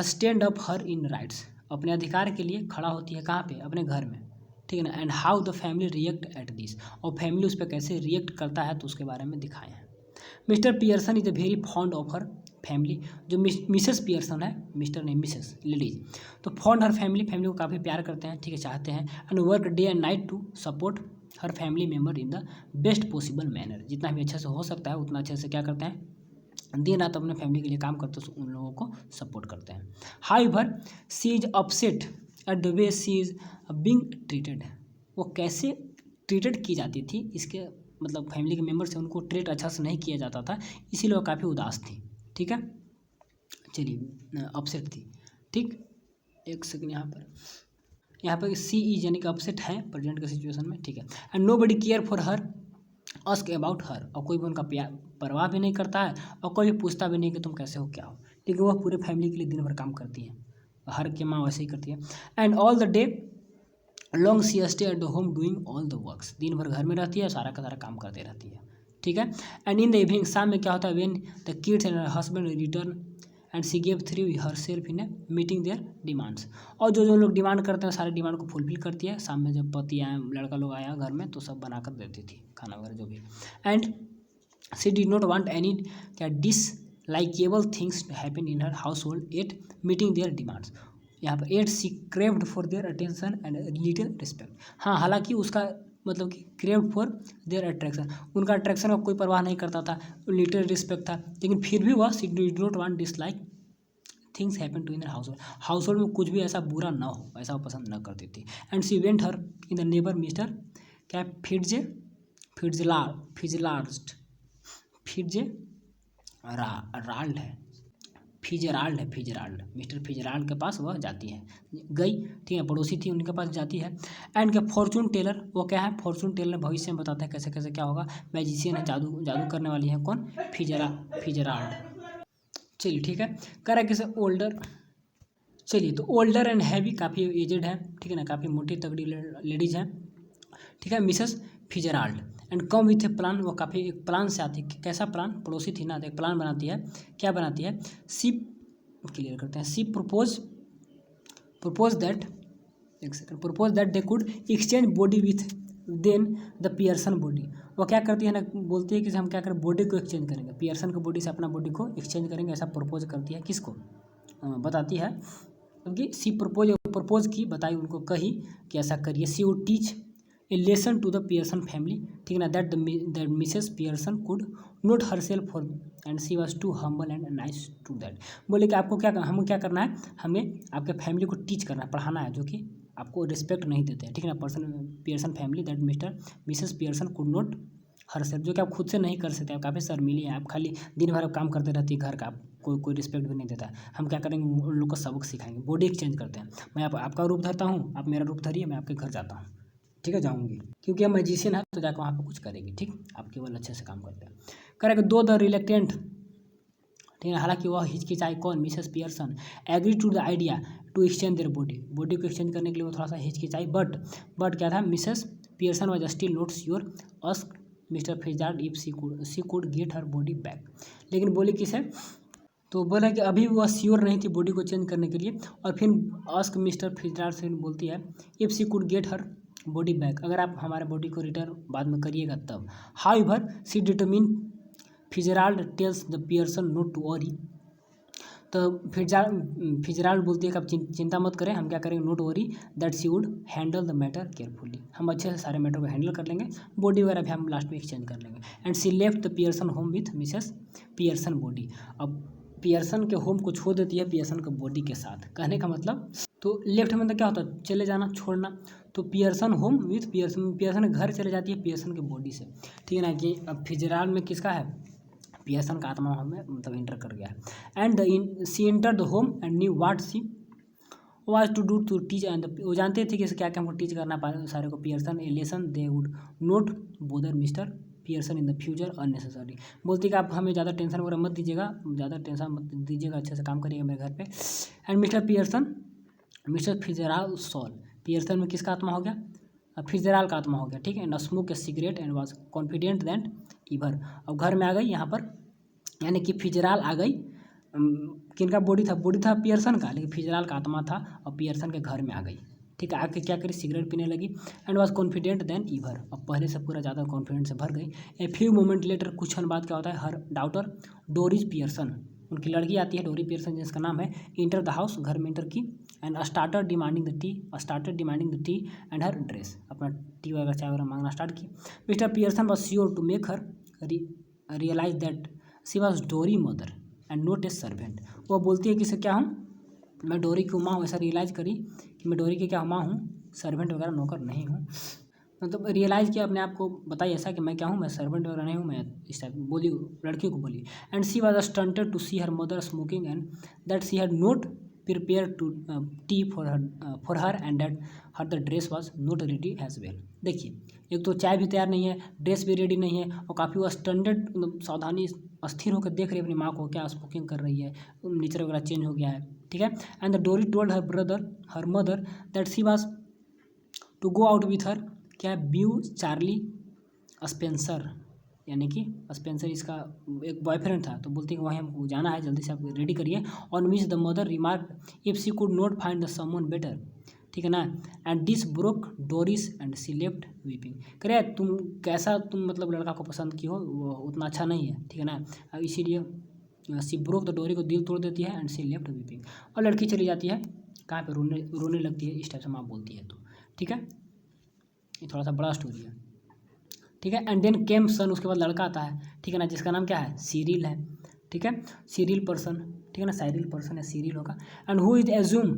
स्टैंड अप हर इन राइट्स, अपने अधिकार के लिए खड़ा होती है, कहाँ पे, अपने घर में, ठीक है ना। And how the family react at this, और फैमिली उस पर कैसे रिएक्ट करता है तो उसके बारे में दिखाए हैं। Mr Pearson is a very fond of her family, जो मिसेस पियर्सन है, मिस्टर नहीं मिसेस लेडीज, तो फॉन्ड हर फैमिली, फैमिली को काफ़ी प्यार करते हैं, ठीक है, चाहते हैं। And work day and night to support her family member in the best possible manner, जितना भी अच्छे से हो सकता है उतना अच्छे से क्या करते हैं, दिन रात अपने फैमिली के लिए काम करते हैं, उन लोगों को सपोर्ट करते हैं। However she is upset at the way she is being treated, वो कैसे ट्रीटेड की जाती थी, इसके मतलब फैमिली के मेम्बर से उनको ट्रीट अच्छा से नहीं किया जाता था, इसीलिए वो काफ़ी उदास थी, ठीक है, चलिए अपसेट थी, ठीक। एक सेकंड, यहाँ पर सी ई यानी कि अपसेट है प्रेजेंट के सिचुएशन में, ठीक है। And nobody care for her ask about her, और कोई भी उनका परवाह भी नहीं करता है, और कोई भी पूछता भी नहीं कि तुम कैसे हो क्या हो, लेकिन वह पूरे फैमिली के लिए दिन भर काम करती है, हर की माँ वैसे ही करती है। And all the day long she stay at the home doing all the works, दिन भर घर में रहती है, सारा का सारा काम करते रहती है, ठीक है। एंड इन द इवनिंग, शाम में क्या होता है, when the kids and husband return and she give three herself in meeting their demands, और जो जो लोग डिमांड करते हैं सारे डिमांड को फुलफिल करती है, शाम में जब पति आए, लड़का लोग आया घर में तो सब बना कर देती थी खाना वगैरह जो भी। And she did not want any क्या dislikeable things to happen in her household at meeting their demands, यहाँ पर at she craved for their attention and little respect, हाँ हालांकि उसका मतलब कि क्रेव्ड फॉर देयर अट्रैक्शन, उनका attraction का कोई परवाह नहीं करता था, लिटिल रिस्पेक्ट था, लेकिन फिर भी वह she did not want dislike things happen to in household में कुछ भी ऐसा बुरा ना हो, ऐसा वो पसंद न करती थी। And she went her in the neighbour mister क्या फिजलार्स्ट फिजराल्ड है फिजराल्ड मिस्टर फिजराल्ड के पास वह जाती है, गई, ठीक है, पड़ोसी थी उनके पास जाती है। एंड क्या फॉर्चून टेलर, वो क्या है, फॉर्चून टेलर भविष्य में बताते हैं कैसे कैसे क्या होगा, मैजिशियन है, जादू करने वाली है, कौन, फिजराल्ड, चलिए ठीक है। कह रहा है किसे, ओल्डर, चलिए तो ओल्डर एंड हैवी, काफ़ी एजेड है, ठीक है ना, काफ़ी मोटी तगड़ी लेडीज है, ठीक है, Mrs Fitzgerald. And come with A plan, वो काफ़ी एक प्लान से आती है, कैसा प्लान, पड़ोसी थी ना, एक प्लान बनाती है, क्या बनाती है, सी क्लियर करते हैं, she propose that they could exchange body with then the Pearson body, वो क्या करती है ना, बोलती है कि हम क्या करें, बॉडी को एक्सचेंज करेंगे, पियर्सन की बॉडी से अपना बॉडी को एक्सचेंज करेंगे, ऐसा प्रपोज करती है, किसको, बताती है, क्योंकि सी प्रपोज की, बताई उनको, कही कि ऐसा करिए, she would teach a lesson to the Pearson family, ठीक है ना, that Mrs Pearson could not herself for and she was too humble and nice to that, बोले कि आपको क्या, हमें क्या करना है, हमें आपके फैमिली को टीच करना है, पढ़ाना है, जो कि आपको रिस्पेक्ट नहीं देते हैं, ठीक है ना, Pearson family that Mrs Pearson could not her self, जो कि आप खुद से नहीं कर सकते, आप काफ़ी शर्मीली हैं, आप खाली दिन भर काम करते रहती है घर का, आप कोई रिस्पेक्ट भी नहीं देता है, हम क्या करेंगे, उन लोग को सबक सिखाएंगे, बॉडी एक्सचेंज करते हैं, मैं आपका रूप धरता हूँ, आप मेरा रूप धरिए, मैं आपके घर जाता हूँ, ठीक है, जाऊँगी, क्योंकि हम मैजिशियन है तो जाकर वहाँ पे कुछ करेगी, ठीक, आप केवल अच्छे से काम करते हैं। करेंगे दो द रिलेक्टेंट, ठीक है, हालांकि वह हिचकिचाई, कौन, Mrs Pearson, agree to the idea to exchange their body को एक्सचेंज करने के लिए वो थोड़ा सा हिचकिचाई, बट क्या था, Mrs Pearson was still not sure, asked Mr Fitzgerald if she could get her body back, लेकिन बोली किसे, तो बोला कि अभी वह श्योर नहीं थी बॉडी को चेंज करने के लिए, और फिर आस्क मिस्टर फिजराल्ड से बोलती है, if she could get her body back, अगर आप हमारे बॉडी को रिटर्न बाद में करिएगा तब। However she determine Fitzgerald tells the Pearson not to worry, तो फिजराल्ड बोलती है कि आप चिंता मत करें, हम क्या करेंगे, not worry that she would handle the matter carefully, हम अच्छे से सारे मैटर को हैंडल कर लेंगे, बॉडी वगैरह भी हम लास्ट में एक्सचेंज कर लेंगे। And she left the Pearson home with Mrs Pearson body, अब पियर्सन के होम को छोड़ देती है पियर्सन के बॉडी के साथ, कहने का मतलब, तो लेफ्ट में तो क्या होता है, चले जाना, छोड़ना, तो पियर्सन होम विथ पियर्सन घर चले जाती है पियर्सन के बॉडी से, ठीक है ना, कि अब फिजराल्ड में किसका है, पियर्सन का आत्मा हमें मतलब इंटर कर गया है। And she enter the home and knew what she was to do to teach and वो जानते थे कि इसे क्या क्या हमको टीच करना सारे को Pearson A lesson they would note bother mister Pearson in the future unnecessary. बोलती कि आप हमें ज़्यादा टेंशन वगैरह मत दीजिएगा, ज़्यादा टेंशन मत दीजिएगा, अच्छे से काम करिएगा मेरे घर पे। एंड मिस्टर फिजराल सॉल, पियर्सन में किसका आत्मा हो गया, फिजराल का आत्मा हो गया, ठीक है। And smoke a cigarette and was confident that ever, अब घर में आ गई यहाँ पर, यानी कि फिजराल आ गई। किनका बॉडी था पियर्सन का, लेकिन फिजराल का आत्मा था और पियर्सन के घर में आ गई, ठीक है। आके क्या करी, सिगरेट पीने लगी। एंड वाज कॉन्फिडेंट देन ईवर, अब पहले से पूरा ज़्यादा कॉन्फिडेंस से भर गई। ए फ्यू मोमेंट लेटर, कुछ क्षण बाद क्या होता है, हर डाउटर डोरिस पियर्सन, उनकी लड़की आती है डोरी पियर्सन जिसका नाम है, इंटर द हाउस, घर में इंटर की। And started demanding the tea and her dress, अपना टी वगैरह चाय वगैरह मांगना स्टार्ट की। Mr Pearson was sure to make her realise that she was dory mother and not a servant. वो बोलती है कि इसे क्या हूँ, मैं डोरी की माँ हूँ, ऐसा रियलाइज़ करी कि मैं डोरी की क्या माँ हूँ, सर्वेंट वगैरह नौकर नहीं हूँ। मतलब रियलाइज़ किया अपने आप को, बताइए ऐसा कि मैं क्या हूँ, मैं सर्वेंट वगैरह नहीं हूँ, मैं इस टाइप बोली, लड़की को बोली। And she was stunted to see her mother smoking and that she had not prepare to tea for her and that her the dress was not ready as well. देखिए, एक तो चाय भी तैयार नहीं है, ड्रेस भी रेडी नहीं है, और काफ़ी वो स्टंटेड, मतलब सावधानी अस्थिर होकर देख रही है अपनी माँ को, क्या स्मोकिंग कर रही है, नेचर वगैरह चेंज हो गया है, ठीक है। And the Doris told her mother that she was to go out with her, क्या, ब्यू चार्ली स्पेंसर, यानी कि स्पेंसर इसका एक बॉयफ्रेंड था, तो बोलती है कि वहीं हमको जाना है, जल्दी से आप रेडी करिए। On which the mother remark if she could not find the someone better, ठीक है ना। And this broke Doris and she left weeping, करे तुम कैसा, तुम मतलब लड़का को पसंद की हो, वो उतना अच्छा नहीं है, ठीक है ना, इसीलिए सी ब्रोक द डोरी को दिल तोड़ देती है एंड सी लेफ्ट वीपिंग, और लड़की चली जाती है कहाँ पे, रोने लगती है, इस टाइप से माँ बोलती है, तो ठीक है, ये थोड़ा सा बड़ा स्टोरी है, ठीक है। एंड देन केम सन, उसके बाद लड़का आता है, ठीक है ना, जिसका नाम क्या है, सीरिल है, ठीक है, सीरिल पर्सन, ठीक है ना, साइरिल पर्सन है, सीरिल होगा। एंड हु इज एज्यूम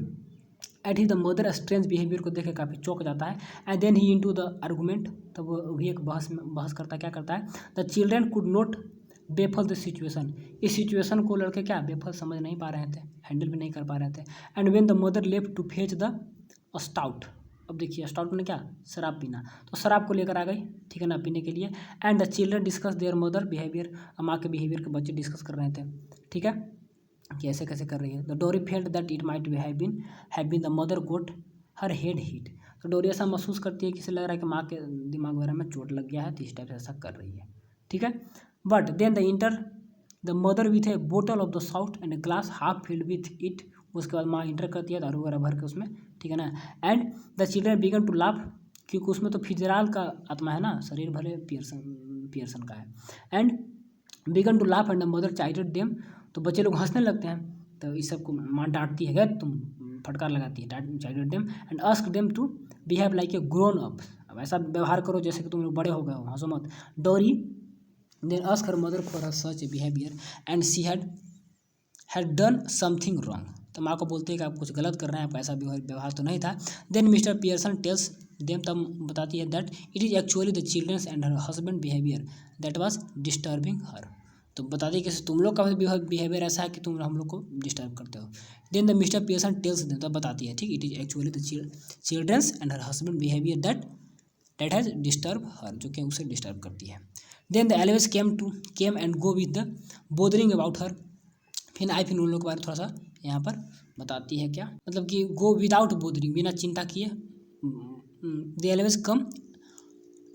at he the mother strange behaviour को देख के काफ़ी चौंक जाता है। And then he into the argument, तब वो भी एक बहस करता है, क्या करता है, the children could not baffle the situation, इस सिचुएशन को लड़के क्या बेफल समझ नहीं पा रहे थे, हैंडल भी नहीं कर पा रहे थे। And when the mother left to fetch the stout, अब देखिए स्टाउट में क्या, शराब पीना, तो शराब को लेकर आ गई, ठीक है ना, पीने के लिए। And the children discuss their mother behaviour, माँ के बिहेवियर के बच्चे डिस्कस कर रहे थे, ठीक है, कि ऐसे कैसे कर रही है। The Doris felt that it might be have been the mother got her head hit, तो डोरी ऐसा महसूस करती है कि इसे लग रहा है कि माँ के दिमाग वगैरह में चोट लग गया है, तो इस टाइप से ऐसा कर रही है, ठीक है। But then the mother with a bottle of the stout and a glass half filled with it, उसके बाद माँ इंटर करती है दारू वगैरह भर के उसमें, ठीक है ना। And the children began to laugh, क्योंकि उसमें तो फिजराल का आत्मा है ना, शरीर भले पियर्सन का है। And began to laugh and the mother child them, तो बच्चे लोग हंसने लगते हैं, तो इस सबको माँ डांटती है, तुम फटकार लगाती है, child them and ask them to behave like a grown up, अब ऐसा व्यवहार करो जैसे कि तुम लोग बड़े हो गए हो, हंसो मत। Doris then ask her mother for her such a behaviour and she had done something wrong, तो माँ को बोलते हैं कि आप कुछ गलत कर रहे हैं, आपका ऐसा व्यवहार तो नहीं था। Then Mr Pearson tells them, तब बताती है that it is actually the children's and her husband behaviour that was disturbing her, तो बताती है कि तुम लोग का बिहेवियर ऐसा है कि तुम हम लोग को डिस्टर्ब करते हो। Then the Mr Pearson tells them, तब बताती है, ठीक, it is actually the children's and her husband behaviour that has disturb her, जो कि उसे डिस्टर्ब करती है। Then the always came and go with the bothering about her, फिर उन लोग के बारे में थोड़ा सा यहाँ पर बताती है, क्या मतलब कि गो विदाउट बोदरिंग, बिना चिंता किए, दे एलवेज कम,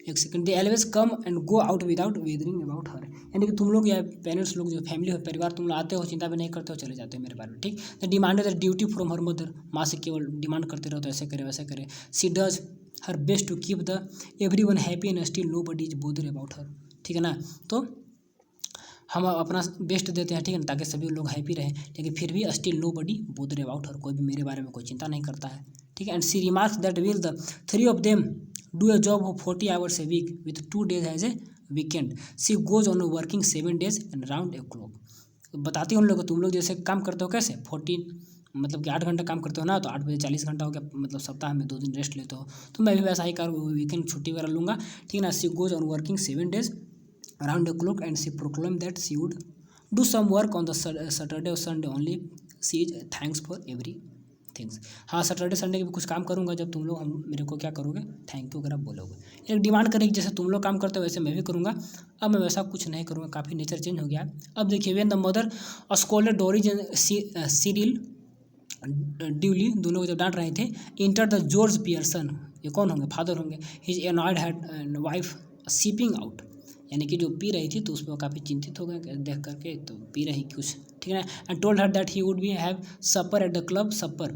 एक second, they always come and go out without weathering about her, यानी कि तुम लोग या पेरेंट्स लोग, जो फैमिली हो, परिवार, तुम लोग आते हो, चिंता भी नहीं करते हो, चले जाते हो मेरे बारे में, ठीक। The demand the duty from her mother, माँ से केवल डिमांड करते रहो, तो ऐसे करे वैसे करे। She does her best to keep the everyone happy and still nobody is bother about her, ठीक है ना, तो हम अपना बेस्ट देते हैं, ठीक है ना, ताकि सभी लोग हैप्पी रहें, लेकिन फिर भी still nobody bother about her, कोई भी मेरे बारे में कोई चिंता नहीं करता है, ठीक है। And she remarks that will the three of them do a job of 40 hours a week with 2 days as a weekend, she goes on working 7 days and round a clock, बताती हूँ उन लोग को, तुम लोग जैसे काम करते हो कैसे 14, मतलब कि 8 घंटा काम करते हो ना, तो 8 बजे 40 घंटा हो गया, मतलब सप्ताह में 2 दिन रेस्ट लेते हो, तो मैं भी वैसा ही कर, वीकेंड छुट्टी वगैरह लूँगा, ठीक है ना। She goes on working 7 days around the clock and she proclaimed that she would do some work on the Saturday or Sunday only, she is thanks for everything, things. हाँ, सैटरडे संडे के भी कुछ काम करूँगा जब तुम लोग हम मेरे को क्या करोगे, थैंक यू वगैरह बोलोगे। एक डिमांड करेगी जैसे तुम लोग काम करते हो वैसे मैं भी करूँगा। अब मैं वैसा कुछ नहीं करूँगा, काफ़ी नेचर चेंज हो गया है। अब देखिए, व्हेन द मदर स्कॉलर डोरी सिरिल ड्यूली, दोनों को जब डांट रहे थे, इंटर द जॉर्ज पियर्सन, ये कौन होंगे, फादर होंगे, his annoyed had wife seeping out, यानी कि जो पी रही थी तो उसमें काफ़ी चिंतित हो गए देख करके, तो पी रही कुछ, ठीक है ना। And told her that he would be have supper at the club, supper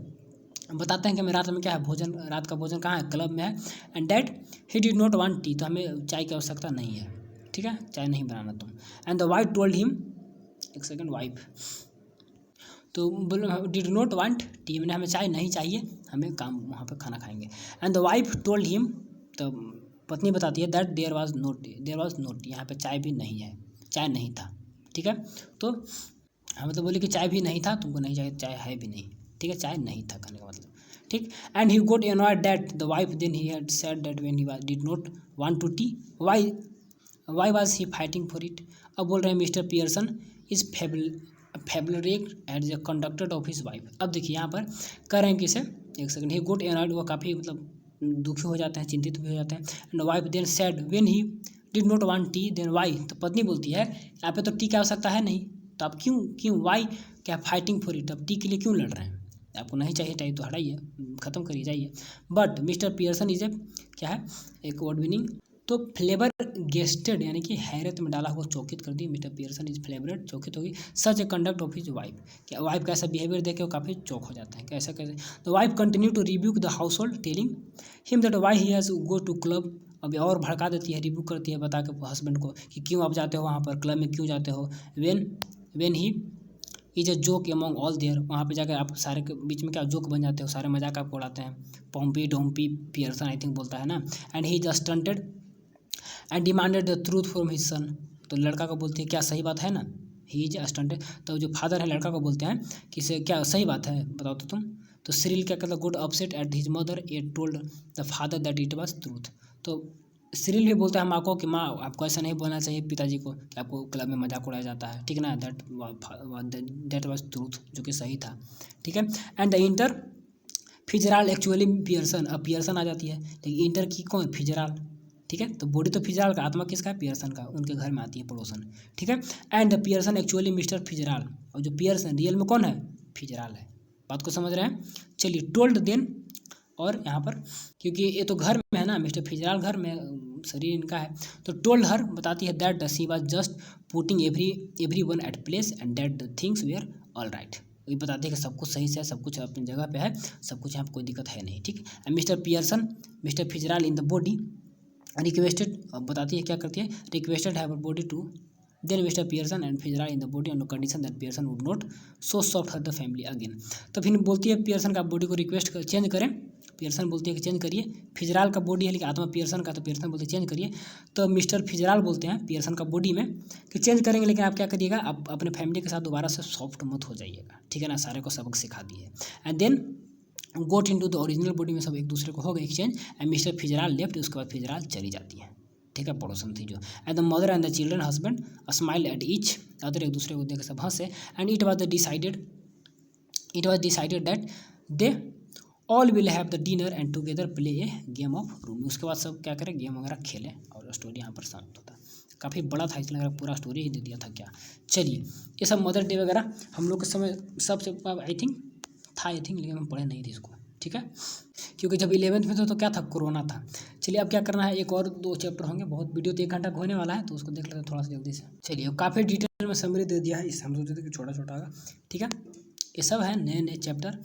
बताते हैं कि हमें रात में क्या है, भोजन, रात का भोजन कहाँ है, क्लब में है। And that he did not want T, तो हमें चाय की आवश्यकता नहीं है, ठीक है, चाय नहीं बनाना तुम। And the wife told him, एक सेकंड, वाइफ तो बोलो डिड नॉट वांट टी, मैंने हमें चाय नहीं चाहिए, हमें काम वहाँ पे खाना खाएंगे। And the wife told him, तो पत्नी बताती है that there was no tea, यहाँ पे चाय भी नहीं है, चाय नहीं था, ठीक है। तो हमें तो बोले कि चाय भी नहीं था, तुमको नहीं चाहिए, चाय है भी नहीं, ठीक है, चाय नहीं था कहने का मतलब, ठीक। And he got annoyed that the wife then he had said that when he did not want to tea why was he fighting for it. अब बोल रहे हैं मिस्टर पियर्सन इज फेबलरिक at the conductor of his wife. अब देखिए यहाँ पर कह रहे हैं कि इसे, एक सेकंड, ही गोट एनॉयड, वो काफ़ी मतलब दुखी हो जाते हैं, चिंतित भी हो जाते हैं। And wife then said when he did not want tea then why, तो पत्नी बोलती है यहाँ पे तो टी की आवश्यकता है नहीं, तो आप क्यों वाई क्या फाइटिंग फॉर इट, अब टी के लिए क्यों लड़ रहे हैं, आपको नहीं चाहिए चाहिए तो हटाइए, ख़त्म करिए, जाइए। But mister Pearson is a, क्या है, एक वर्ड मीनिंग, तो फ्लेवर गेस्टेड यानी कि हैरत में डाला हुआ, चौकित कर दी, मिस्टर पियर्सन इज फ्लेवरेड, चौकित होगी, सच ए कंडक्ट ऑफ हिज वाइफ, क्या वाइफ का ऐसा बिहेवियर देख के वो काफ़ी चौक हो जाता है, कैसे कैसे। The wife continue to rebuke the household telling him that why he has go to club, अभी और भड़का देती है, रिब्यूक करती है बता के हस्बैंड को कि क्यों आप जाते हो वहाँ पर, क्लब में क्यों जाते हो। When he is a joke among all there, वहाँ पे जाकर आप सारे के बीच में क्या जोक बन जाते हो, सारे मजाक आपको उड़ाते हैं। पॉम्पी डोम्पी पियर्सन आई थिंक बोलता है ना। And he is stunted and demanded the truth from his son, तो लड़का को बोलते हैं क्या सही बात है ना, ही इज स्टंटेड, तो जो फादर है लड़का को बोलते हैं कि से क्या सही बात है बताओ तो तुम। तो सिरिल क्या कहता है, good upset at his mother A told the father that it was truth, तो सिरिल भी बोलता है माँ को कि माँ आपको ऐसा नहीं बोलना चाहिए पिताजी को कि आपको क्लब में मजाक उड़ाया जाता है, ठीक है ना, दैट वाज ट्रूथ, जो कि सही था, ठीक है। And the enter Fitzgerald actually Pearson, अब पियर्सन आ जाती है, लेकिन इंटर की कौन, फिजराल, ठीक है, तो बॉडी तो फिजराल का, आत्मा किसका है, पियर्सन का, उनके घर में आती है पड़ोसन, ठीक है। And the Pearson actually Mr Fitzgerald, और जो पियर्सन रियल में कौन है, फिजराल है, बात को समझ रहे हैं। चलिए, टोल्ड देन, और यहाँ पर क्योंकि ये तो घर में है ना, मिस्टर फिजराल घर में, शरीर इनका है, तो टोल्ड हर बताती है that she was just putting everyone at place and that the things were all right, ये बताती है कि सब कुछ सही से है, सब कुछ अपनी जगह पे है, सब कुछ यहाँ पर कोई दिक्कत है नहीं, ठीक। And Mr Pearson Mr Fitzgerald in the body requested, बताती है क्या करती है, requested have body to then Mr Pearson and Fitzgerald in the body on condition that Pearson would not so soft her the family again, तो फिर बोलती है Pearson का बॉडी को रिक्वेस्ट कर चेंज करें, पियर्सन बोलती है कि चेंज करिए, फिजराल का बॉडी है लेकिन आत्मा पियर्सन का, तो पियर्सन बोलते हैं चेंज करिए, तो मिस्टर फिजराल बोलते हैं पियर्सन का बॉडी में कि चेंज करेंगे लेकिन आप क्या करिएगा, आप अपने फैमिली के साथ दोबारा से सॉफ्ट मत हो जाइएगा, ठीक है ना, सारे को सबक सिखा दिए। And then got into the original body में सब एक दूसरे को हो गए exchange, and Mr Fitzgerald left, उसके बाद फिजराल चली जाती है, ठीक है, पड़ोसन थी जो। And the mother and the children husband smile at each other, एक दूसरे को देख सब हंसे। And it was decided that they all will have the dinner and together play A game of room, उसके बाद सब क्या करें, गेम वगैरह खेलें, और स्टोरी यहाँ पर समाप्त होता है। काफ़ी बड़ा था, इसलिए पूरा स्टोरी ही दे दिया था क्या। चलिए, ये सब मदर डे वगैरह हम लोग के समय सबसे आई थिंक लेकिन हम पढ़े नहीं थे इसको, ठीक है, क्योंकि जब 11th में तो क्या था, कोरोना था। चलिए, अब क्या करना है, एक और 2 चैप्टर होंगे, बहुत वीडियो तो 1 घंटा का होने वाला है, तो उसको देख लेते हैं थोड़ा सा जल्दी से। चलिए, काफ़ी डिटेल में समरी दे दिया है, इस हम सोचते थे कि छोटा छोटा होगा, ठीक है। ये सब है नए चैप्टर,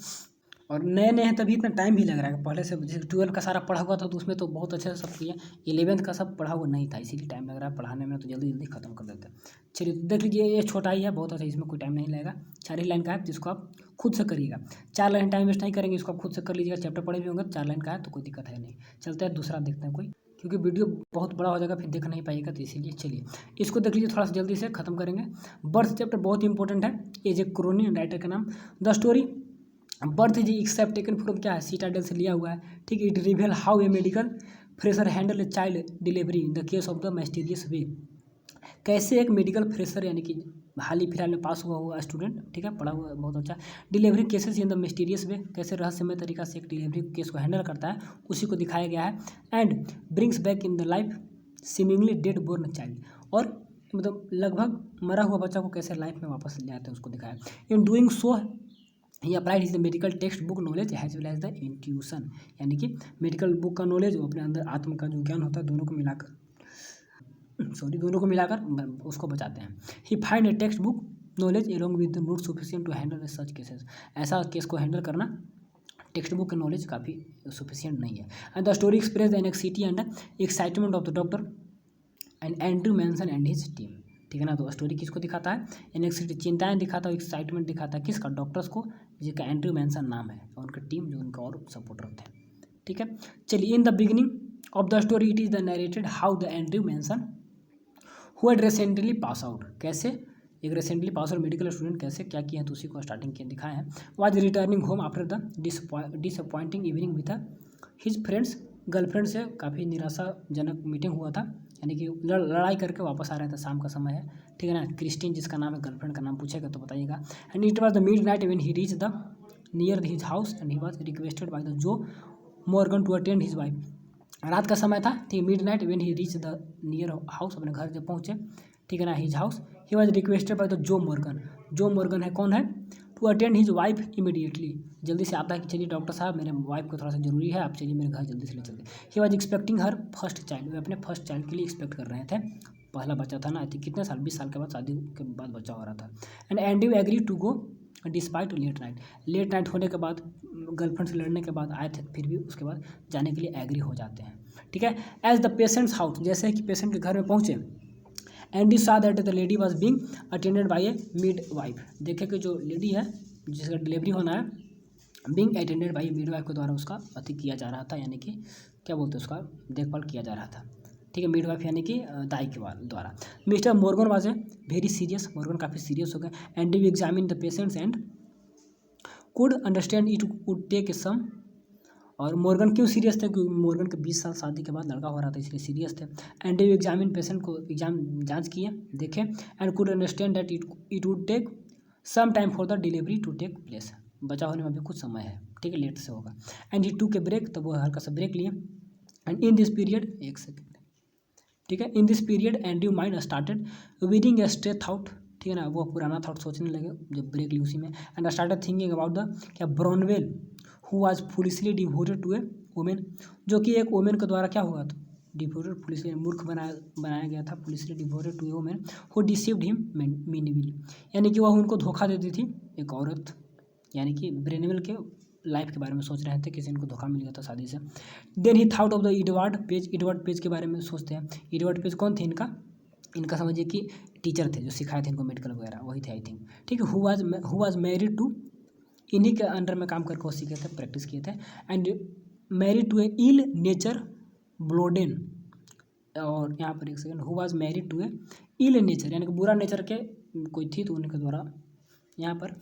और नए हैं तभी इतना टाइम भी लग रहा है, पहले से जैसे 12 का सारा पढ़ा हुआ था तो उसमें तो बहुत अच्छे से सब किया, 11th का सब पढ़ा हुआ नहीं था, इसीलिए टाइम लग रहा है पढ़ाने में, तो जल्दी जल्दी खत्म कर देते हैं। चलिए, देख लीजिए, ये छोटा ही है, बहुत अच्छा, इसमें कोई टाइम नहीं लगेगा, 4 ही लाइन का है, जिसको आप खुद से करिएगा, 4 लाइन टाइम वेस्ट नहीं करेंगे, इसको आप खुद से कर लीजिएगा, चैप्टर पढ़े भी होंगे तो 4 लाइन का है तो कोई दिक्कत है नहीं। चलते हैं दूसरा देखते हैं कोई, क्योंकि वीडियो बहुत बड़ा हो जाएगा फिर देख नहीं पाइएगा, तो इसीलिए चलिए इसको देख लीजिए, थोड़ा सा जल्दी से खत्म करेंगे। बर्थ चैप्टर बहुत इंपॉर्टेंट है, एज ए क्रोनी, राइटर का नाम, the story birth is except taken from क्या है, सीटाडेल से लिया हुआ है, ठीक है। It reveal how a medical fresher handle a child delivery in the case of the mysterious way, कैसे एक मेडिकल फ्रेशर यानी कि हाल ही फिलहाल में पास हुआ स्टूडेंट, ठीक है, पढ़ा हुआ बहुत अच्छा। Delivery cases in the mysterious way, कैसे रहस्यमय तरीका से एक डिलीवरी केस को हैंडल करता है उसी को दिखाया गया है। And brings back in the life seemingly dead born child, और मतलब लगभग मरा हुआ बच्चा को कैसे लाइफ में वापस ले आते हैं उसको दिखाया। In doing so he applied his medical textbook knowledge has well as the intuition, यानी कि मेडिकल बुक का नॉलेज वो अपने अंदर आत्म का जो ज्ञान होता है दोनों को मिलाकर उसको बचाते हैं। He find a textbook knowledge along with the not sufficient to handle such cases, ऐसा केस को हैंडल करना टेक्स्ट बुक का नॉलेज काफ़ी सफिशिएंट नहीं है। And the story express the anxiety and excitement of the doctor and Andrew Manson and his team, ठीक है ना। तो स्टोरी किसको दिखाता है, एनेक्सिटी चिंताएं दिखाता है, एक्साइटमेंट दिखाता है किसका, डॉक्टर्स को, जिसका एंड्रू मैनसन नाम है, और उनका टीम जो उनका और सपोर्टर थे, ठीक है। चलिए, in the beginning of the story it is the narrated how the Andrew Manson who had recently pass out, कैसे एक recently pass out medical student कैसे क्या किया है तो उसी को स्टार्टिंग किया दिखाए हैं। Was returning home after the disappointing evening with his friends, girlfriend से काफ़ी निराशाजनक मीटिंग हुआ था, यानी कि लड़ाई करके वापस आ रहे थे, शाम का समय है, ठीक है ना। क्रिस्टीन जिसका नाम है, गर्लफ्रेंड का नाम पूछेगा तो बताइएगा। And it was the midnight when he reach the near his house and he was requested by the Joe Morgan to attend his wife, रात का समय था, ठीक है। Midnight when he reach the near house, अपने घर जब पहुँचे, ठीक है ना, his house, he was requested by the Joe Morgan, Joe Morgan है कौन है, to attend his wife immediately, जल्दी से आता है कि चलिए डॉक्टर साहब मेरे वाइफ को थोड़ा सा जरूरी है, आप चलिए मेरे घर जल्दी से ले चलते। He was expecting her first child, वे अपने फर्स्ट चाइल्ड के लिए एक्सपेक्ट कर रहे थे, पहला बच्चा था ना, आई थिंक कितने साल, 20 साल के बाद, शादी के बाद बच्चा हो रहा था। And Andrew agree to go despite late night होने के बाद, गर्लफ्रेंड से लड़ने के बाद आए थे, फिर भी उसके बाद जाने के लिए एग्री हो जाते हैं, ठीक है। एज द पेशेंट्स हाउस, जैसे कि पेशेंट के घर में पहुँचे, एंडी सा that the lady was being attended by A mid wife, देखे कि जो लेडी है जिसका डिलीवरी होना है, being attended by mid wife के द्वारा उसका अति किया जा रहा था, यानी कि क्या बोलते हैं उसका देखभाल किया जा रहा था, ठीक है। मिड वाइफ यानी कि दाई के द्वारा। Mr Morgan was a very serious, Morgan काफ़ी सीरियस हो गए। Andy examine the patients and could understand it would take some, और मॉर्गन क्यों सीरियस थे, क्योंकि मॉर्गन के 20 साल शादी के बाद लड़का हो रहा था, इसलिए सीरियस थे। एंड यू एग्जामिन पेशेंट को जांच किए, देखे, and could understand that it would take some time for the delivery to take place, बचा होने में अभी कुछ समय है, ठीक है, लेट से होगा। एंड ही टूक ए ब्रेक, तब वो हल्का सा ब्रेक लिए। एंड इन दिस पीरियड, एक सेकेंड, ठीक है, in this period Andrew mind started weeding A stray thought, ठीक है ना, वो पुराना थाउट सोचने लगे जब ब्रेक ली उसी में। And started thinking about the क्या Bronwell who was foolishly devoted to a woman, जो कि एक वुमेन के द्वारा क्या हुआ था, डिवोटेड, फुलिशली मूर्ख बनाया गया था, foolishly devoted to a woman who deceived him meanwhile, यानी कि वह उनको धोखा देती थी, एक औरत, यानी कि ब्रेनवेल के लाइफ के बारे में सोच रहे थे, किसी इनको धोखा मिल गया था शादी से। Then he thought of the Edward Page के बारे में सोचते हैं। एडवर्ड पेज कौन थे, इनका समझिए कि टीचर थे जो सिखाए थे इनको मेडिकल वगैरह, वही थे आई थिंक, ठीक है। हु वाज मैरिड टू, इन्हीं के अंडर में काम करके वो सीखे थे, प्रैक्टिस किए थे। And married to a ill nature Blodwen, और यहाँ पर एक second, who was married to a ill nature, यानी कि बुरा नेचर के कोई थी, तो उनके द्वारा यहाँ पर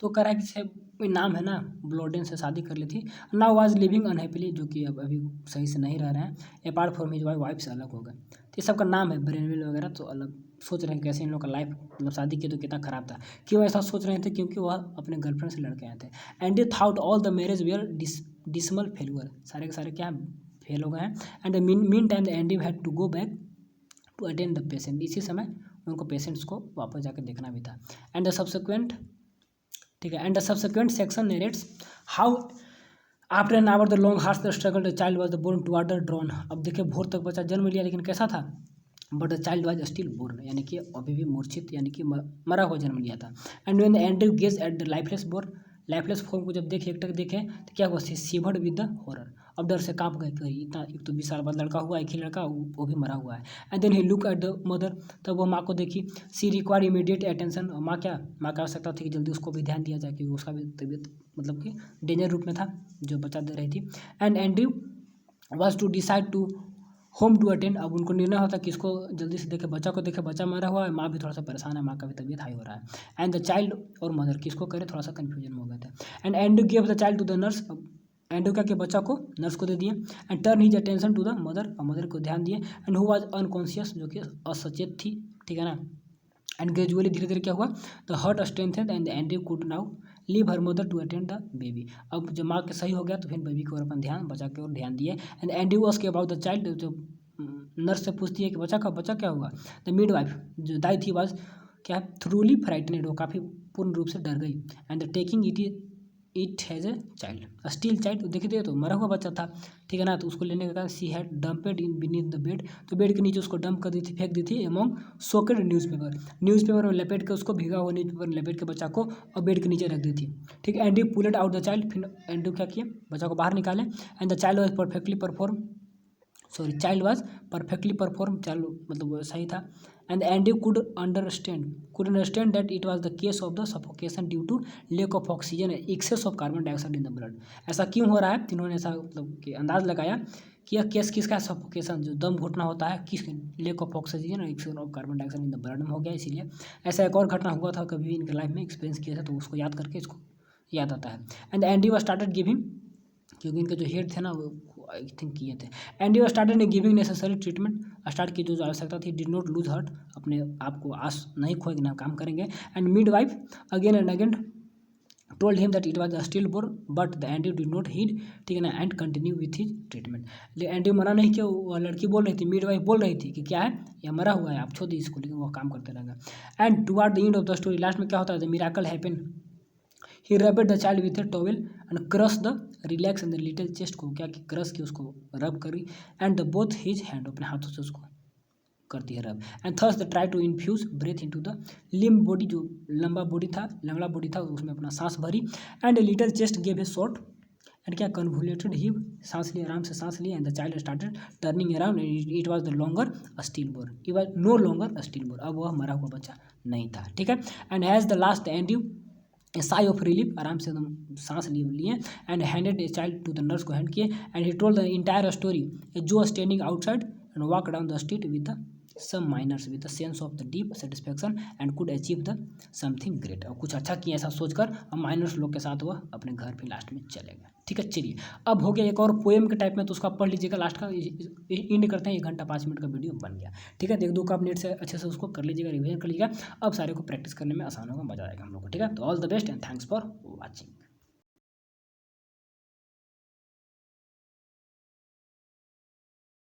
तो करा कि से नाम है ना, ब्लोडेन से शादी कर ली थी। नाउ वाज लिविंग अनहैप्पीली, जो कि अब अभी सही से नहीं रह रहे हैं, अपार्ट फ्रॉम हिज वाइफ से अलग हो गए। तो ये सबका नाम है ब्रेनवेल वगैरह, तो अलग सोच रहे हैं कैसे इन लोग का लाइफ, मतलब शादी की तो कितना खराब था, क्यों ऐसा सोच रहे थे, क्योंकि वह अपने गर्लफ्रेंड से लड़के आए थे। And they thought all the marriage were dismal failure, सारे के सारे क्या फेल हो गए हैं। And meantime the Andy had to go back to attend the patient, इसी समय उनको पेशेंट्स को वापस जाकर देखना भी था। एंड द सब्सिक्वेंट, ठीक है, and the subsequent section narrates how after an hour the long harsh the struggle the child was the born to water drawn, अब देखिए भोर तक बच्चा जन्म लिया, लेकिन कैसा था, but the child was still born, यानी कि अभी भी मूर्छित, यानी कि मरा हुआ जन्म लिया था। And when Andrew gauge at the lifeless form को जब देखे, एकटक देखे, तो क्या हुआ, सीवर्ड विद द हॉरर, अब डर से कांप गए कि इतना, एक तो 20 साल बाद लड़का हुआ, एक ही लड़का, वो भी मरा हुआ है। And then he look at the mother, तब वो माँ को देखी। सी रिक्वायर इमीडिएट अटेंशन, माँ की आवश्यकता थी कि जल्दी उसको भी ध्यान दिया जाए, क्योंकि उसका भी तबीयत मतलब कि डेंजर रूप में था जो बच्चा दे रही थी। And Andrew was to decide to home to attend, अब उनको निर्णय होता कि इसको जल्दी से देखे, बच्चा को देखे, बच्चा मरा हुआ है, माँ भी थोड़ा सा परेशान है, माँ का भी तबीयत हाई हो रहा है। एंड द चाइल्ड और मदर किसको करे, थोड़ा सा कन्फ्यूजन में हो गए थे। And Andrew give the child to the nurse, Andrew क्या कि बच्चा को नर्स को दे दिए। एंड टर्न हिज अटेंशन टू द मदर, और मदर को ध्यान दिए। एंड हु वाज अनकॉन्शियस, जो कि असचेत थी, ठीक है ना। एंड ग्रेजुअली धीरे धीरे क्या हुआ, the heart strengthened and Andrew could now leave her mother to attend the baby. अब जब माँ के सही हो गया तो फिर बेबी की ओर अपन ध्यान, बच्चा की ओर ध्यान दिए। And Andrew asked about the child, जो नर्स से पूछती है कि बच्चा क्या हुआ। द मिड वाइफ, जो दाई थी, वाज क्या, थ्रूली फ्राइटनेड, वो काफ़ी पूर्ण रूप से डर गई। And taking it has a child steel child, देखिए तो मरा हुआ बच्चा था, ठीक है ना। तो उसको लेने का she had dumped in beneath the bed, तो बेड के नीचे उसको डंप कर दी थी, फेंक दी थी। एमोंग सोकेड न्यूज़पेपर में लपेट के, उसको भीगा हुआ न्यूज़पेपर में लपेट के बच्चा को और बेड के नीचे रख दी थी, ठीक है। Andrew pulled out the child, फिर एंड्रू क्या किया, बच्चा को बाहर निकाले। And the child was perfectly perform, sorry child was perfectly perform, चालू मतलब सही था। And Andrew could understand that it was the case of the suffocation due to lack of oxygen excess of carbon dioxide in the blood. ऐसा क्यों हो रहा है, इन्होंने ऐसा मतलब कि अंदाज लगाया कि यह केस किसका है, सफोकेशन, जो दम घुटना होता है, किस लैक ऑफ ऑक्सीजन और excess of carbon dioxide in the blood में हो गया। इसीलिए ऐसा एक और घटना हुआ था, कभी इनके लाइफ में एक्सपीरियंस किया था, तो उसको याद करके इसको याद आता है। And Andrew was started giving, क्योंकि इनके जो हेड थे ना वो आई थिंक किए थे। And you started giving necessary treatment, start की जो आवश्यकता थी। डिड नॉट लूज हार्ट, अपने आप को आस नहीं खोएंगे ना, काम करेंगे। And midwife again and again told him that it was still born but the Andrew did not heed, ठीक है ना, and continue with his treatment. Andrew मना नहीं किया, वो लड़की बोल रही थी, मिड वाइफ बोल रही थी कि क्या है, यह मरा हुआ है, आप छोड़ दीजिए इसको, लेकिन वो काम करते रहेगा। And toward the end of the story, last में क्या होता है, the miracle happen, he rubbed the child with a towel and crush the relax in the little chest, को क्या कि क्रश की उसको रब करी। And the both his hand, अपने हाथों से उसको करती है rub. And thrust the try to infuse breath into the limp body, जो लंबा बॉडी था उसमें अपना सांस भरी। And little chest gave a short and क्या कन्वोल्यूटेड हीव, सांस लिए, आराम से सांस लिए। And the child started turning around, it was the longer still born, it was no longer still born, अब वह मरा हुआ बच्चा नहीं था, ठीक है। And as the last Andrew sigh of relief, आराम से एकदम सांस लिए। And handed a child to the nurse, को हैंड किए। And he told the entire story, जो standing outside and walk down the street with the some miners with the sense of the deep satisfaction and could achieve the something great, और कुछ अच्छा किया ऐसा सोचकर और miners लोग के साथ वह अपने घर पे लास्ट में चले गए, ठीक है। चलिए अब हो गया एक और पोएम के टाइप में, तो उसका पढ़ लीजिएगा, लास्ट का एंड करते हैं, 1 घंटा 5 मिनट का वीडियो बन गया, ठीक है। देख दो का आप नेट से अच्छे से उसको कर लीजिएगा, रिविजन कर लीजिएगा, अब सारे को प्रैक्टिस करने में आसान होगा, मजा आएगा हम लोग को, ठीक है। तो all the best and thanks for watching.